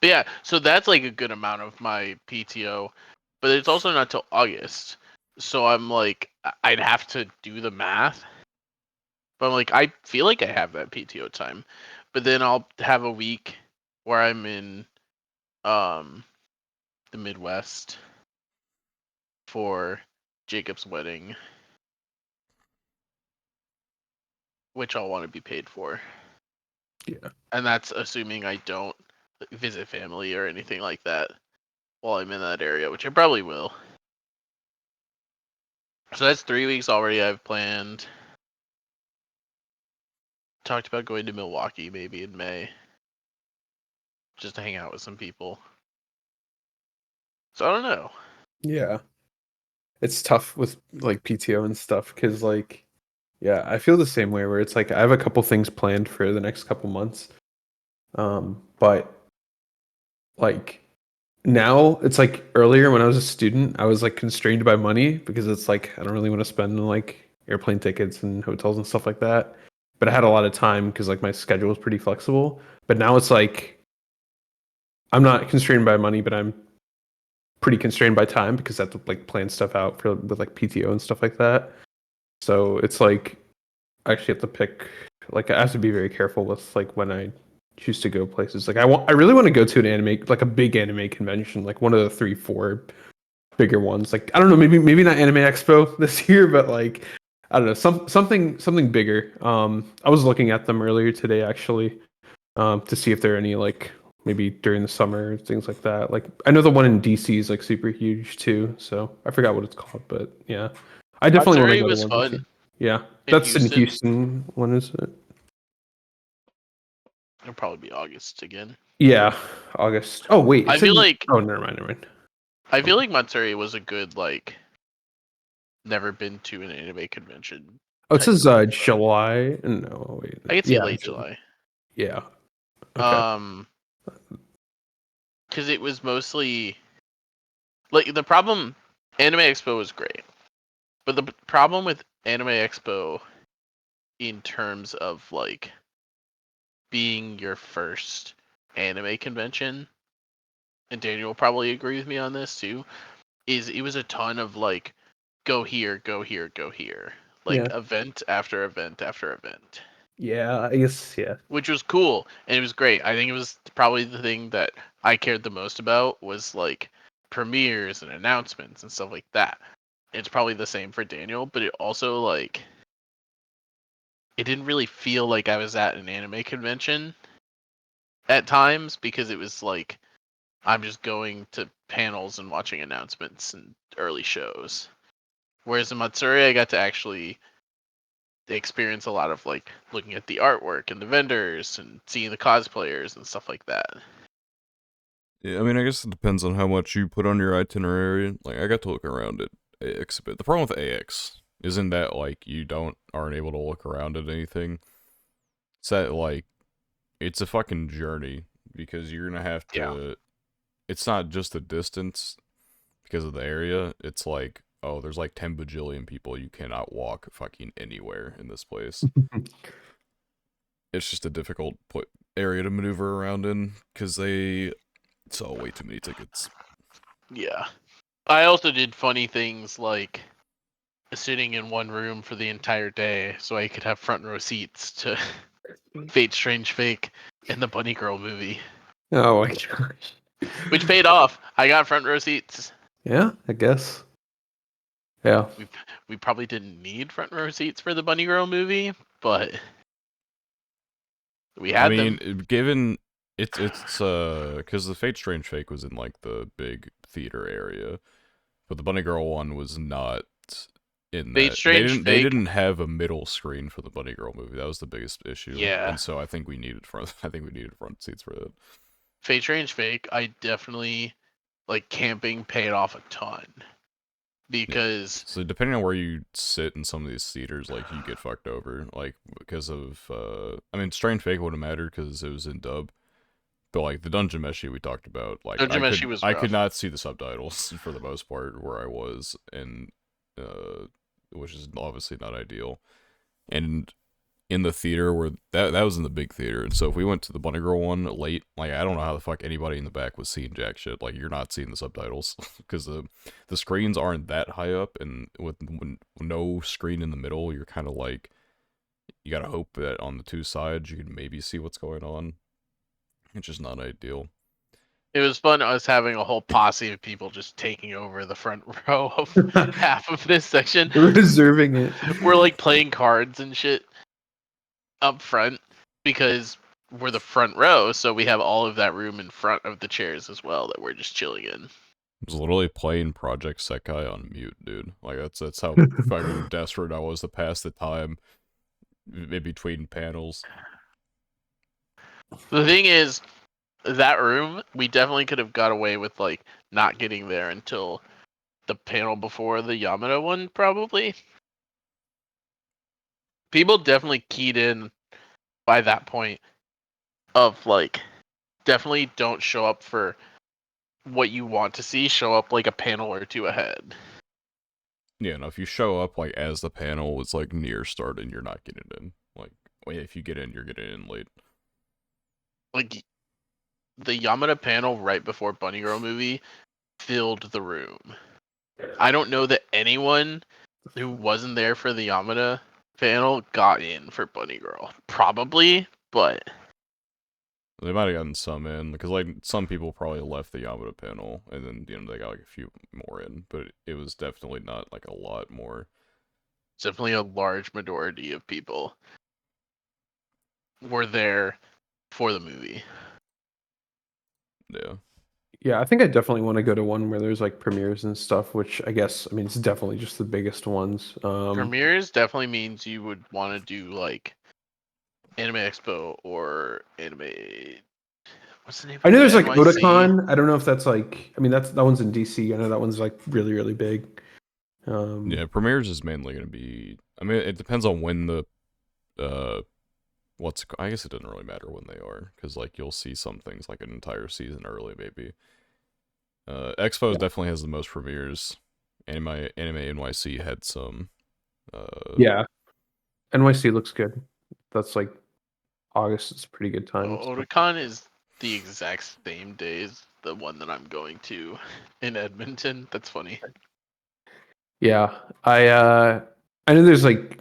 But yeah, so that's like a good amount of my PTO, but it's also not till August. So I'm like, I'd have to do the math. But I'm like, I feel like I have that PTO time, but then I'll have a week where I'm in um the Midwest for Jacob's wedding, which I'll want to be paid for. Yeah. And that's assuming I don't visit family or anything like that while I'm in that area, which I probably will. So that's 3 weeks already I've planned. Talked about going to Milwaukee maybe in May, just to hang out with some people. So I don't know. Yeah. It's tough with like PTO and stuff because like yeah, I feel the same way where it's like I have a couple things planned for the next couple months. But like now it's like earlier when I was a student, I was like constrained by money because it's like I don't really want to spend on like airplane tickets and hotels and stuff like that. But I had a lot of time because like my schedule was pretty flexible. But now it's like I'm not constrained by money, but I'm pretty constrained by time because I have to like plan stuff out for with like PTO and stuff like that. So it's like I actually have to pick like I have to be very careful with like when I choose to go places. Like I really want to go to an anime like a big anime convention, like one of the 3, 4 bigger ones. Like I don't know, maybe not Anime Expo this year, but like I don't know, something bigger. I was looking at them earlier today actually, to see if there are any like maybe during the summer things like that. Like I know the one in DC is like super huge too, so I forgot what it's called, but yeah, I definitely want to Matsuri go to was one this year. fun Yeah, in that's in Houston. Houston. When is it? It'll probably be August again. Yeah, August. Oh wait, I it's feel in. like Oh, never mind, never mind. I feel like Matsuri was a good like never been to an anime convention Oh, it type says of. July. No, wait. I could see Yeah, late July. yeah. Okay. Um, because it was mostly like the problem. Anime Expo was great, but the problem with Anime Expo in terms of like being your first anime convention, and Daniel will probably agree with me on this too, is it was a ton of like go here, go here, go here. like Yeah. event after event after event, Yeah, I guess, yeah. which was cool and it was great. I think it was probably the thing that I cared the most about was like premieres and announcements and stuff like that. It's probably the same for Daniel, but it also like it didn't really feel like I was at an anime convention at times because it was like I'm just going to panels and watching announcements and early shows. Whereas in Matsuri, I got to actually experience a lot of like looking at the artwork and the vendors and seeing the cosplayers and stuff like that. Yeah, I mean, I guess it depends on how much you put on your itinerary. Like, I got to look around at AX a bit. The problem with AX isn't that, like, you aren't able to look around at anything. It's that, like, it's a fucking journey because you're gonna have Yeah. to. It's not just the distance because of the area. It's like, oh, there's like 10 bajillion people. You cannot walk fucking anywhere in this place. It's just a difficult area to maneuver around in because they sell way too many tickets. Yeah. I also did funny things like sitting in one room for the entire day so I could have front row seats to Fate Strange Fake and the Bunny Girl movie, Oh my gosh. which paid off. I got front row seats. Yeah, I guess. Yeah. We probably didn't need front row seats for the Bunny Girl movie, but we I had them. mean, given it's because the Fate Strange Fake was in like the big theater area, but the Bunny Girl one was not in Fate that. They Strange didn't they Fake, didn't have a middle screen for the Bunny Girl movie. That was the biggest issue, yeah. and so I think we needed front. I think we needed front seats for that. Fate Strange Fake, I definitely like camping paid off a ton Yeah. because So depending on where you sit in some of these theaters, like you get fucked over, like because of. I mean, Strange Fake wouldn't matter because it was in dub. But like the Dungeon Meshi we talked about, like Dungeon Meshi was I could rough. not see the subtitles for the most part where I was, and which is obviously not ideal. And in the theater where that was in the big theater, and so if we went to the Bunny Girl one late, like I don't know how the fuck anybody in the back was seeing jack shit. Like you're not seeing the subtitles because the screens aren't that high up, and with no screen in the middle, you're kind of like you gotta hope that on the two sides you can maybe see what's going on. It's just not ideal. It was fun us having a whole posse of people just taking over the front row of half of this section. Reserving it. We're like playing cards and shit up front because we're the front row, so we have all of that room in front of the chairs as well that we're just chilling in. I was literally playing Project Sekai on mute, dude. Like that's how fucking desperate I was to pass the time in between panels. The thing is, that room, we definitely could have got away with like not getting there until the panel before the Yamada one, probably. People definitely keyed in by that point of like definitely don't show up for what you want to see, show up like a panel or two ahead. Yeah, no, if you show up like as the panel was like near starting, you're not getting in. Like, well, if you get in, you're getting in late. Like the Yamada panel right before Bunny Girl movie filled the room. I don't know that anyone who wasn't there for the Yamada panel got in for Bunny Girl. Probably, but They might have gotten some in because like some people probably left the Yamada panel and then they got like a few more in, but it was definitely not like a lot more. definitely a large majority of people were there for the movie. Yeah. Yeah, I think I definitely want to go to one where there's like premieres and stuff, which I guess, I mean, it's definitely just the biggest ones. Premieres definitely means you would want to do like Anime Expo or Anime. What's the name I of know it? there's like NYC. Otakon. I don't know if that's like, I mean, that one's in DC. I know that one's like really, really big. Yeah, premieres is mainly going to be. I mean, it depends on when the uh I guess it doesn't really matter when they are because like you'll see some things like an entire season early maybe. Expos Yeah. definitely has the most premieres. Anime NYC had some. Yeah, NYC looks good. That's like August is a pretty good time. Otakon is the exact same days the one that I'm going to in Edmonton. That's funny. Yeah, I know there's like,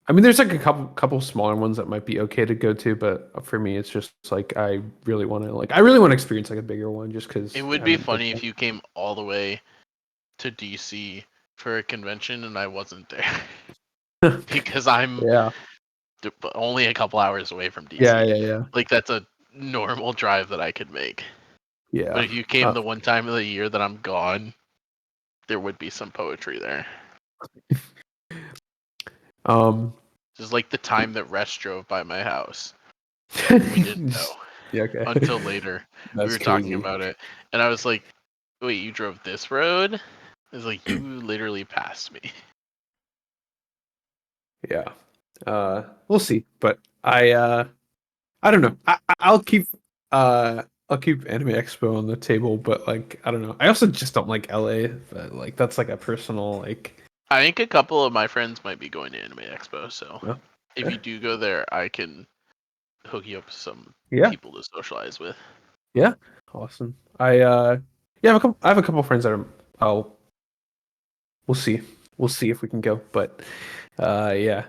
I mean, there's like a couple smaller ones that might be okay to go to, but for me, it's just like I really want to experience like a bigger one, just It because I would be haven't been funny if you came all the way to DC for a convention and I wasn't there there. because I'm Yeah, only a couple hours away from yeah, DC. yeah, yeah, Like that's a normal drive that I could make. But yeah. if you came Uh, the one time of the year that I'm gone, there would be some poetry there. um, Just like the time that Resh drove by my house. We didn't know yeah, okay. until later. We That's were talking crazy. about it, and I was like, "Wait, you drove this road?" It's like you literally passed me. Yeah. We'll see, but I don't know. I'll keep Anime Expo on the table, but like I don't know. I also just don't like LA. But, like that's like a personal like. I think a couple of my friends might be going to Anime Expo, so No. if you do go there, I can hook you up with some Yeah. people to socialize with. Yeah. Awesome. Yeah, I have a couple friends that are I'll we'll see. We'll see if we can go. But yeah.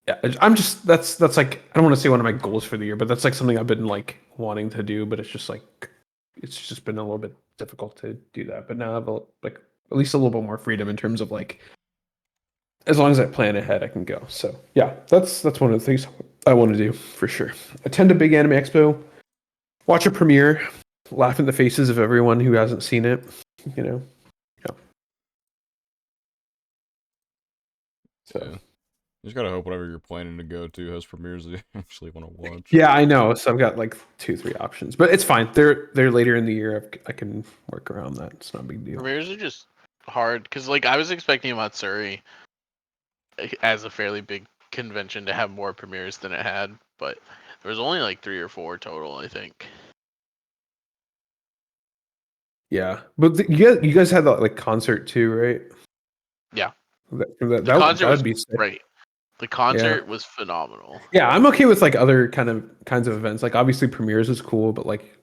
Yeah, I'm just that's like I don't want to say one of my goals for the year, but that's like something I've been like wanting to do, but it's just like it's just been a little bit difficult to do that. But now I have like at least a little bit more freedom in terms of like as long as I plan ahead, I can go. So yeah, that's one of the things I want to do for sure. Attend a big anime expo, watch a premiere, laugh in the faces of everyone who hasn't seen it. You know, yeah. So Yeah. You just gotta hope whatever you're planning to go to has premieres that you actually want to watch. yeah, I know. So I've got like 2, 3 options, but it's fine. They're later in the year. I can work around that. It's not a big deal. Premieres are just hard because, like, I was expecting Matsuri as a fairly big convention to have more premieres than it had, but there was only like 3 or 4 total, I think. Yeah, but you guys had that like concert too, right? Yeah, That the concert that was would be sick. great. The Yeah, concert was phenomenal. yeah. I'm okay with like other kinds of events. Like obviously premieres is cool, but like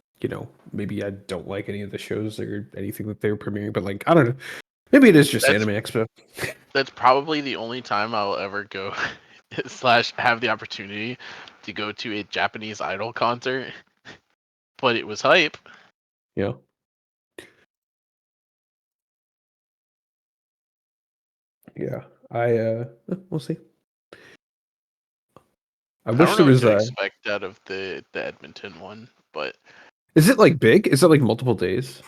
maybe I don't like any of the shows or anything that they were premiering. But like I don't know, maybe it is just That's Anime Expo. that's probably the only time I'll ever go slash have the opportunity to go to a Japanese idol concert. But it was hype. Yeah, yeah. We'll see. I I wish don't there know what was to a. expect out of the Edmonton one, but Is it like big? Is it like multiple days?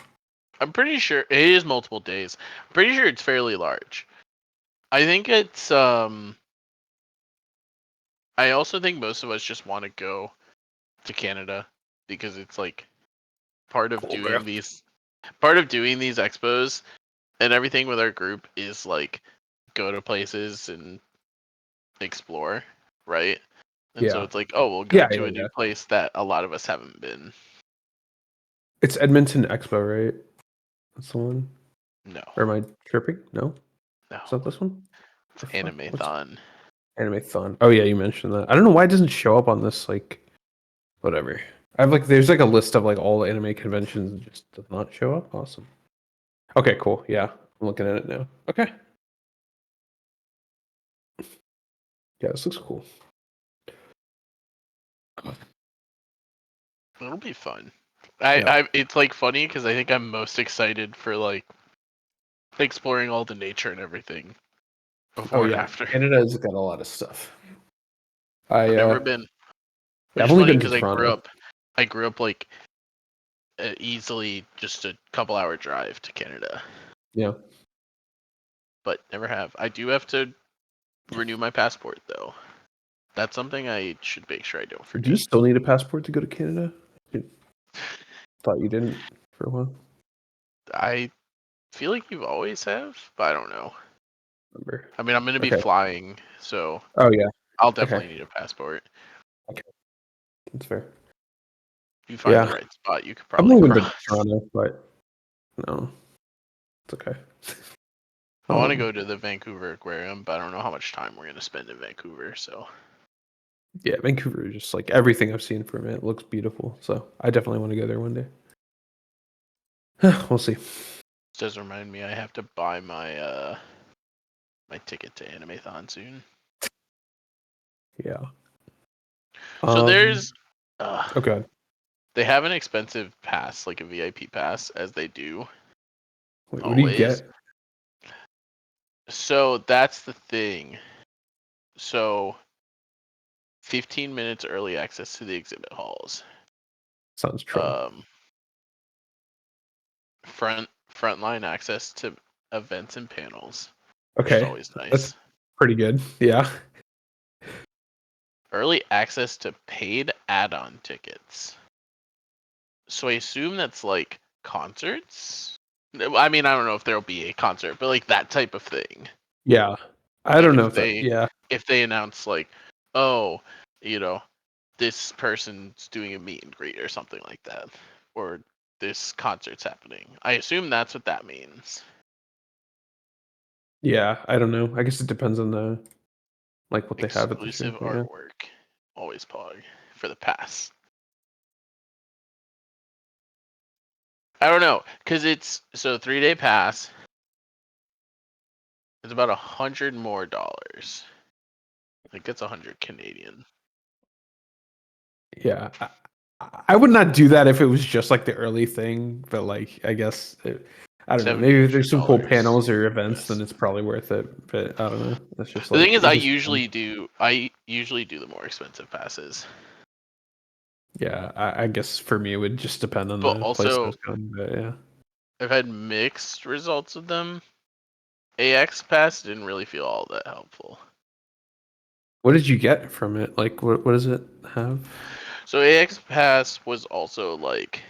I'm pretty sure it is multiple days. I'm pretty sure it's fairly large. I think it's I also think most of us just want to go to Canada because it's like part of Cool, bro. doing these expos and everything with our group is like go to places and explore, right? And so Yeah, it's like, oh, we'll go yeah, yeah, to a new yeah. place that a lot of us haven't been. It's Edmonton Expo, right? That's the one. No, Or am I tripping? No, no, it's not this one. it's The fuck? What's Anime-thon. Anime Thon? Oh yeah, you mentioned that. I don't know why it doesn't show up on this. Like, whatever. I have like, there's like a list of like all the anime conventions. It just does not show up. Awesome. Okay, cool. Yeah, I'm looking at it now. Okay. Yeah, this looks cool. It'll be fun. Yeah. It's like funny because I think I'm most excited for like exploring all the nature and everything Oh before and yeah, after. Canada's got a lot of stuff. I've never been, which I've is only funny been to because Toronto. I grew up like easily just a couple hour drive to Canada, Yeah. but never have. I do have to renew my passport though. That's something I should make sure I don't Do you forget. still need a passport to go to Canada? I thought you didn't for a while. I feel like you always have, but I don't know. Remember. I mean, I'm going to be Okay. flying, so Oh yeah. I'll Okay. definitely need a passport. Okay. That's fair. If you find the Yeah. right spot, you could I've probably only been to cross. Toronto, but no, it's okay. I want to Um, go to the Vancouver Aquarium, but I don't know how much time we're going to spend in Vancouver, so yeah, Vancouver is just like everything I've seen from it looks beautiful. So I definitely want to go there one day. We'll see. this does remind me I have to buy my my ticket to Animathon soon. Yeah. So there's, Okay. they have an expensive pass, like a VIP pass, as they do Wait, what do you always. get? So that's the thing. So 15 minutes early access to the exhibit halls. Sounds troll. Frontline access to events and panels, which is Okay, always nice. that's pretty good. Yeah. Early access to paid add-on tickets. So I assume that's like concerts. I mean, I don't know if there'll be a concert, but like that type of thing. Yeah. I Like don't know if that. Yeah. if they announce like, oh, you know, this person's doing a meet and greet or something like that, or this concert's happening. I assume that's what that means. Yeah. I don't know. I guess it depends on the like what they have at the show. Exclusive Yeah. artwork, always pog for the pass. I don't know, cause it's so 3-day pass. It's about $100 more. I think it's 100 Canadian. Yeah. I would not do that if it was just like the early thing, but like I guess I don't know. Maybe if there's some cool $1,700 panels or events, then US. it's probably worth it. But I don't know. That's just The thing like is, it I just usually depends. do. I usually do the more expensive passes, Yeah, I guess for me it would just depend on but the place I also was going. But yeah. I've had mixed results with them. AX pass didn't really feel all that helpful. What did you get from it? Like what does it have? So AX pass was also like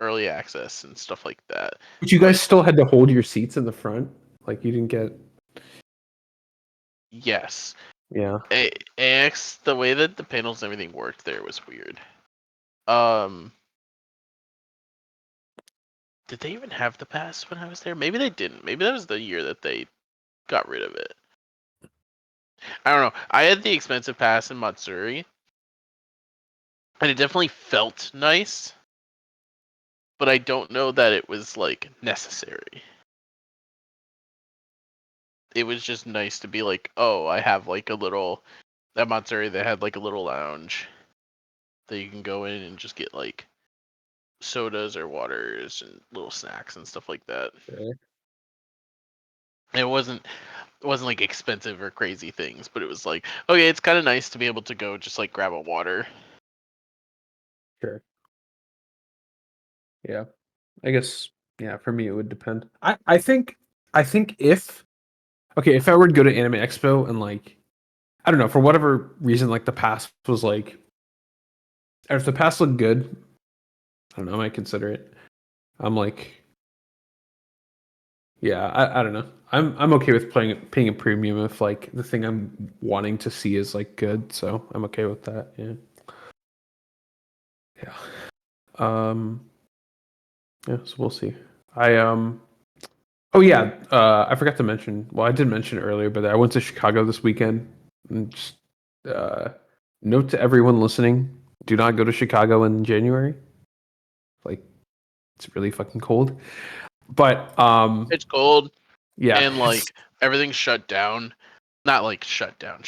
early access and stuff like that. But you guys But still had to hold your seats in the front? Like you didn't get yes, yeah. AX, the way that the panels and everything worked there was weird. Um, did they even have the pass when I was there? Maybe they didn't. Maybe that was the year that they got rid of it. I don't know. I had the expensive pass in Matsuri, and it definitely felt nice, but I don't know that it was like necessary. It was just nice to be like, oh, I have like a little at Matsuri they had like a little lounge that you can go in and just get like sodas or waters and little snacks and stuff like that. Okay. It wasn't like expensive or crazy things, but it was like, okay, it's kind of nice to be able to go just like grab a water. Sure. Yeah. I guess yeah, for me it would depend. I think if I were to go to Anime Expo and like I don't know, for whatever reason like the pass was like or if the pass looked good, I don't know, I might consider it. I'm like yeah, I don't know. I'm okay with paying a premium if like the thing I'm wanting to see is like good, so I'm okay with that. Yeah. Yeah. Um yeah, so we'll see. I oh yeah, I forgot to mention. Well, I did mention it earlier, but I went to Chicago this weekend. And just uh, note to everyone listening: do not go to Chicago in January. Like it's really fucking cold. But It's cold yeah, and like everything's shut down. Not like shut down,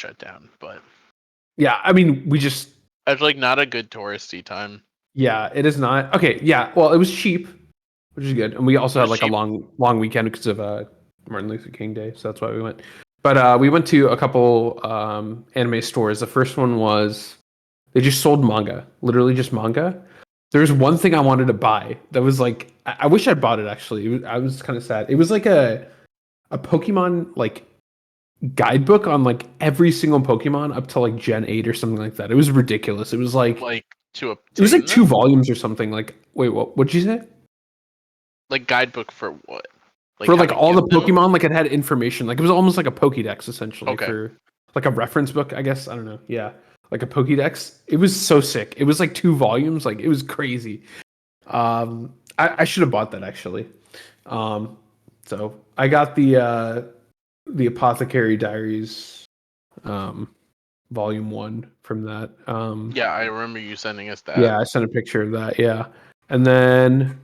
but yeah. I mean, we just it's like not a good touristy time. yeah, it is not okay. Yeah, well, it was cheap, which is good, and we also It had was like a cheap. long weekend because of Martin Luther King Day, so that's why we went. But we went to a couple anime stores. The first one was they just sold manga, literally just manga. There was one thing I wanted to buy that was like I wish I bought it actually. I was kind of sad. It was like a Pokemon like guidebook on like every single Pokemon up to like Gen 8 or something like that. It was ridiculous. Like to It was like obtain two them? volumes or something. Like wait, what'd you say? Like guidebook for what? Like For how like to all get the them? Pokemon, like it had information. Like it was almost like a Pokédex essentially Okay. for like a reference book, I guess. I don't know. Yeah. Like a Pokédex. It was so sick. It was like two volumes. Like it was crazy. I should have bought that actually. Um, so I got the Apothecary Diaries, um, volume one from that. Yeah, I remember you sending us that. Yeah, I sent a picture of that. Yeah, and then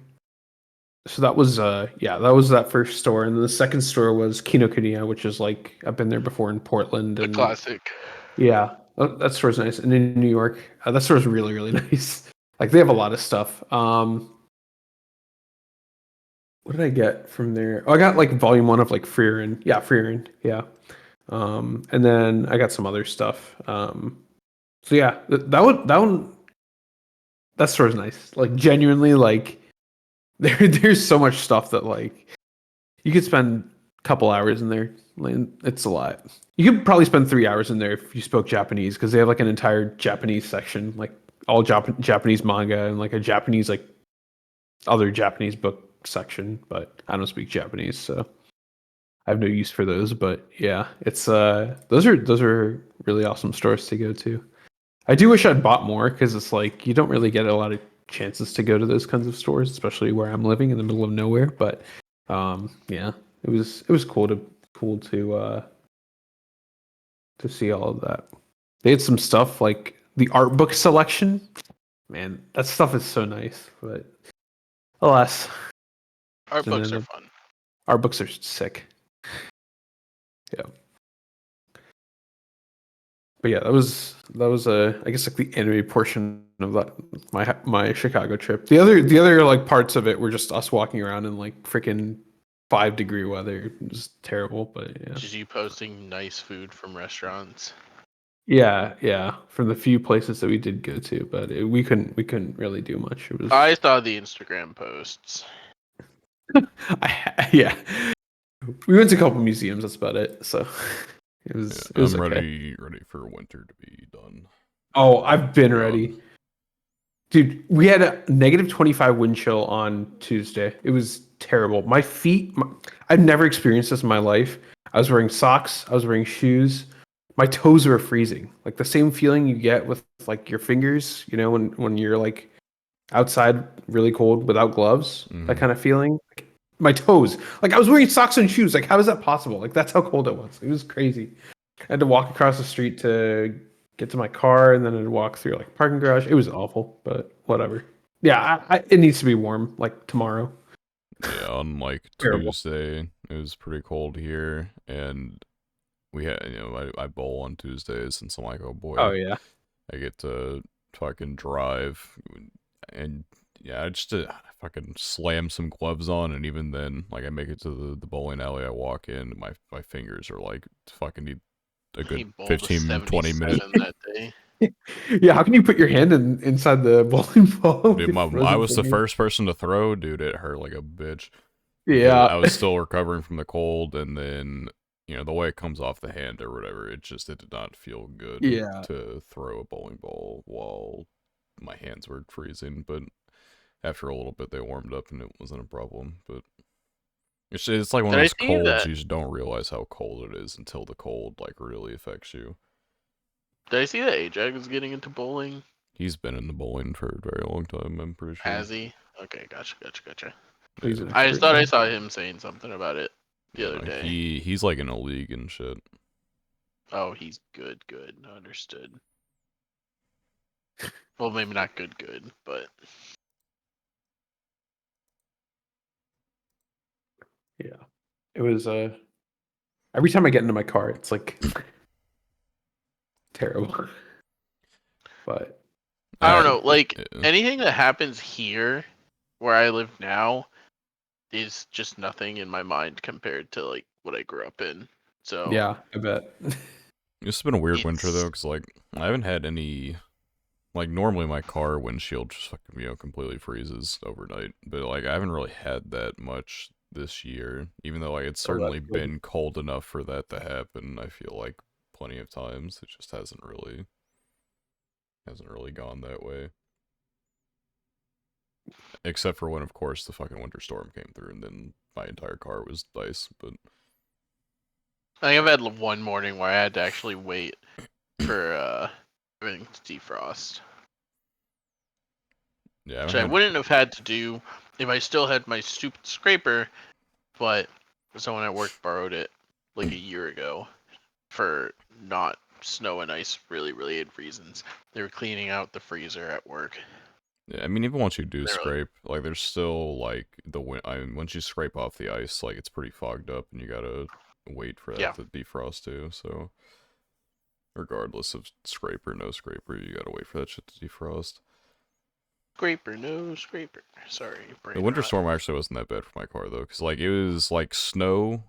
So that was that was that first store, and the second store was Kinokuniya, which is like I've been there before in Portland, The and classic. yeah, that store's nice. And in New York, that store's really really nice. Like they have a lot of stuff. What did I get from there? Oh, I got like volume one of like Freerin. Yeah, Freerin. Yeah. And then I got some other stuff. So yeah, that store's nice. Like genuinely, like there's so much stuff that like you could spend a couple hours in there. Like, it's a lot. You could probably spend 3 hours in there if you spoke Japanese because they have like an entire Japanese section, like all Japanese manga and like a Japanese like other Japanese book section. But I don't speak Japanese, so I have no use for those. But yeah, it's those are really awesome stores to go to. I do wish I'd bought more because it's like you don't really get a lot of chances to go to those kinds of stores, especially where I'm living in the middle of nowhere. But yeah, it was cool to see all of that. They had some stuff like the art book selection. Man, that stuff is so nice. But alas, Art and books are then fun. art books are sick. Yeah. But yeah, that was I guess like the anime portion of that my Chicago trip. The other like parts of it were just us walking around in like freaking 5-degree weather. It was terrible, but yeah. Just you posting nice food from restaurants. Yeah. From the few places that we did go to, but we couldn't really do much. It was I saw the Instagram posts. yeah. We went to a couple museums. That's about it. So it Yeah, was I'm okay. ready for winter to be done. Oh, I've been God. ready. Dude, we had a negative 25 wind chill on Tuesday. It was terrible. My feet, I've never experienced this in my life. I was wearing socks, I was wearing shoes. My toes were freezing. Like the same feeling you get with like your fingers, when you're like outside really cold without gloves, that Hmm. kind of feeling. My toes. Like I was wearing socks and shoes. Like how is that possible? Like that's how cold it was. It was crazy. I had to walk across the street to get to my car, and then I'd walk through like parking garage. It was awful, but whatever. Yeah, it needs to be warm like tomorrow. Yeah, on like Terrible. Tuesday, it was pretty cold here, and we had, I bowl on Tuesdays, and so I'm like, oh Oh boy, yeah, I get to fucking drive, and yeah, I just fucking slam some gloves on, and even then, like, I make it to the bowling alley, I walk in, my fingers are like fucking need a He good bowled a 15, 20 minutes. 77 that day. yeah. How can you put your hand inside the bowling ball with Dude, your I frozen was the fingers? first person to throw, dude. It hurt like a bitch because I Yeah, was still recovering from the cold, and then the way it comes off the hand or whatever, it did not feel good yeah, to throw a bowling ball while my hands were freezing. But after a little bit, they warmed up, and it wasn't a problem. But it's like one of Did I those see colds that? you just don't realize how cold it is until the cold like really affects you. Did I see that Ajax is getting into bowling? He's been in the bowling for a very long time, I'm pretty sure. Has he? Okay, gotcha. he's Yeah. an I just expert thought I now. saw him saying something about it the Yeah, other no, day. he's like in a league and shit. Oh, he's good. Understood. Well, maybe not good, but Yeah, it was. Every time I get into my car, it's like terrible. But I don't Uh, know. Like yeah. anything that happens here, where I live now, is just nothing in my mind compared to like what I grew up in. So yeah, I bet. It's been a weird winter though, it's because like I haven't had any. Like normally my car windshield just fucking completely freezes overnight, but like I haven't really had that much this year. Even though like it's Oh, certainly that's good. been cold enough for that to happen. I feel like plenty of times it just hasn't really gone that way. Except for when, of course, the fucking winter storm came through, and then my entire car was ice. But I think I've had one morning where I had to actually wait for everything to defrost, yeah, I which haven't I had. wouldn't have had to do if I still had my stupid scraper, but someone at work borrowed it like a year ago for not snow and ice really reasons. They were cleaning out the freezer at work. Yeah, I mean, even once you do They're like- scrape, like there's still like I mean, once you scrape off the ice, like it's pretty fogged up, and you gotta wait for that Yeah. to defrost too. So, regardless of scraper, no scraper, you gotta wait for that shit to defrost. Scraper, no scraper. Sorry, brain The winter rot. storm actually wasn't that bad for my car though, because like it was like snow,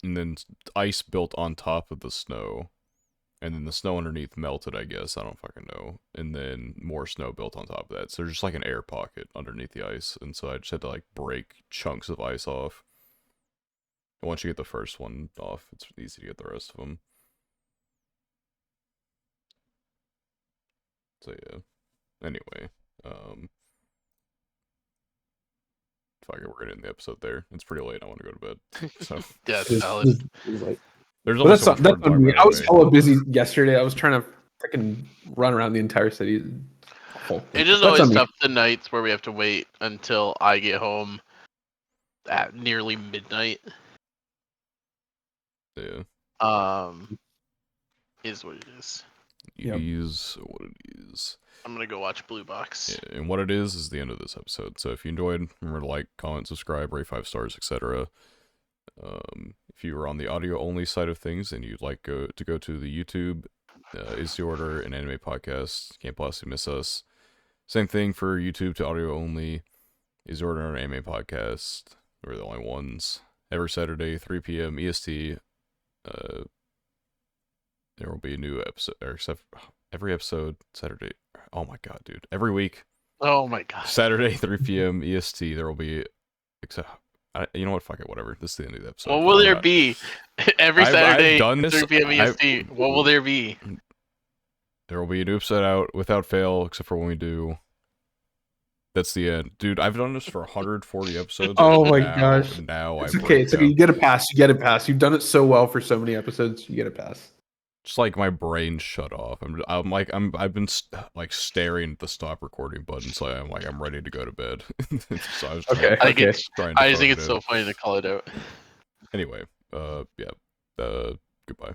and then ice built on top of the snow, and then the snow underneath melted, I guess. I don't fucking know. And then more snow built on top of that. So there's just like an air pocket underneath the ice. And so I just had to like break chunks of ice off. And once you get the first one off, it's easy to get the rest of them. So yeah. Anyway, fuck it, we're gonna end the episode there. It's pretty late. I want to go to bed. So Yeah, It's- valid. it's like- there's But only that's so much that's more to talk on me. about I was anyway. hella busy yesterday. I was trying to freaking run around the entire city. Awful. It is That's always on me. tough the nights where we have to wait until I get home at nearly midnight. Yeah. Is what it is. It Yep. is what it is. I'm gonna go watch Blue Box. Yeah, and what it is the end of this episode. So if you enjoyed, remember to like, comment, subscribe, rate 5 stars, etc. If you were on the audio only side of things and you'd like to go to the YouTube, Is the Order an anime podcast? Can't possibly miss us. Same thing for YouTube to audio only. Is the Order an anime podcast? We're the only ones. Every Saturday, 3 p.m. EST. There will be a new episode, or except every episode Saturday. Oh my god, dude! Every week, Oh my god. Saturday, 3 p.m. EST. There will be, except you know what? Fuck it, whatever. This is the end of the episode. What will I'm there not- be every I've Saturday, done this. 3 p.m. EST? What will there be? There will be a new episode out without fail, except for when we do. That's the end, dude. I've done this for 140 episodes. Oh and my now- gosh. Now It's I okay. break It's okay. down. You get a pass. You get a pass. You've done it so well for so many episodes. You get a pass. Just like my brain shut off. I've been like staring at the stop recording button, so I'm ready to go to bed. So I was Okay. I think Okay. it's trying to I just phone think it it's in. so funny to call it out. Anyway, yeah. Goodbye.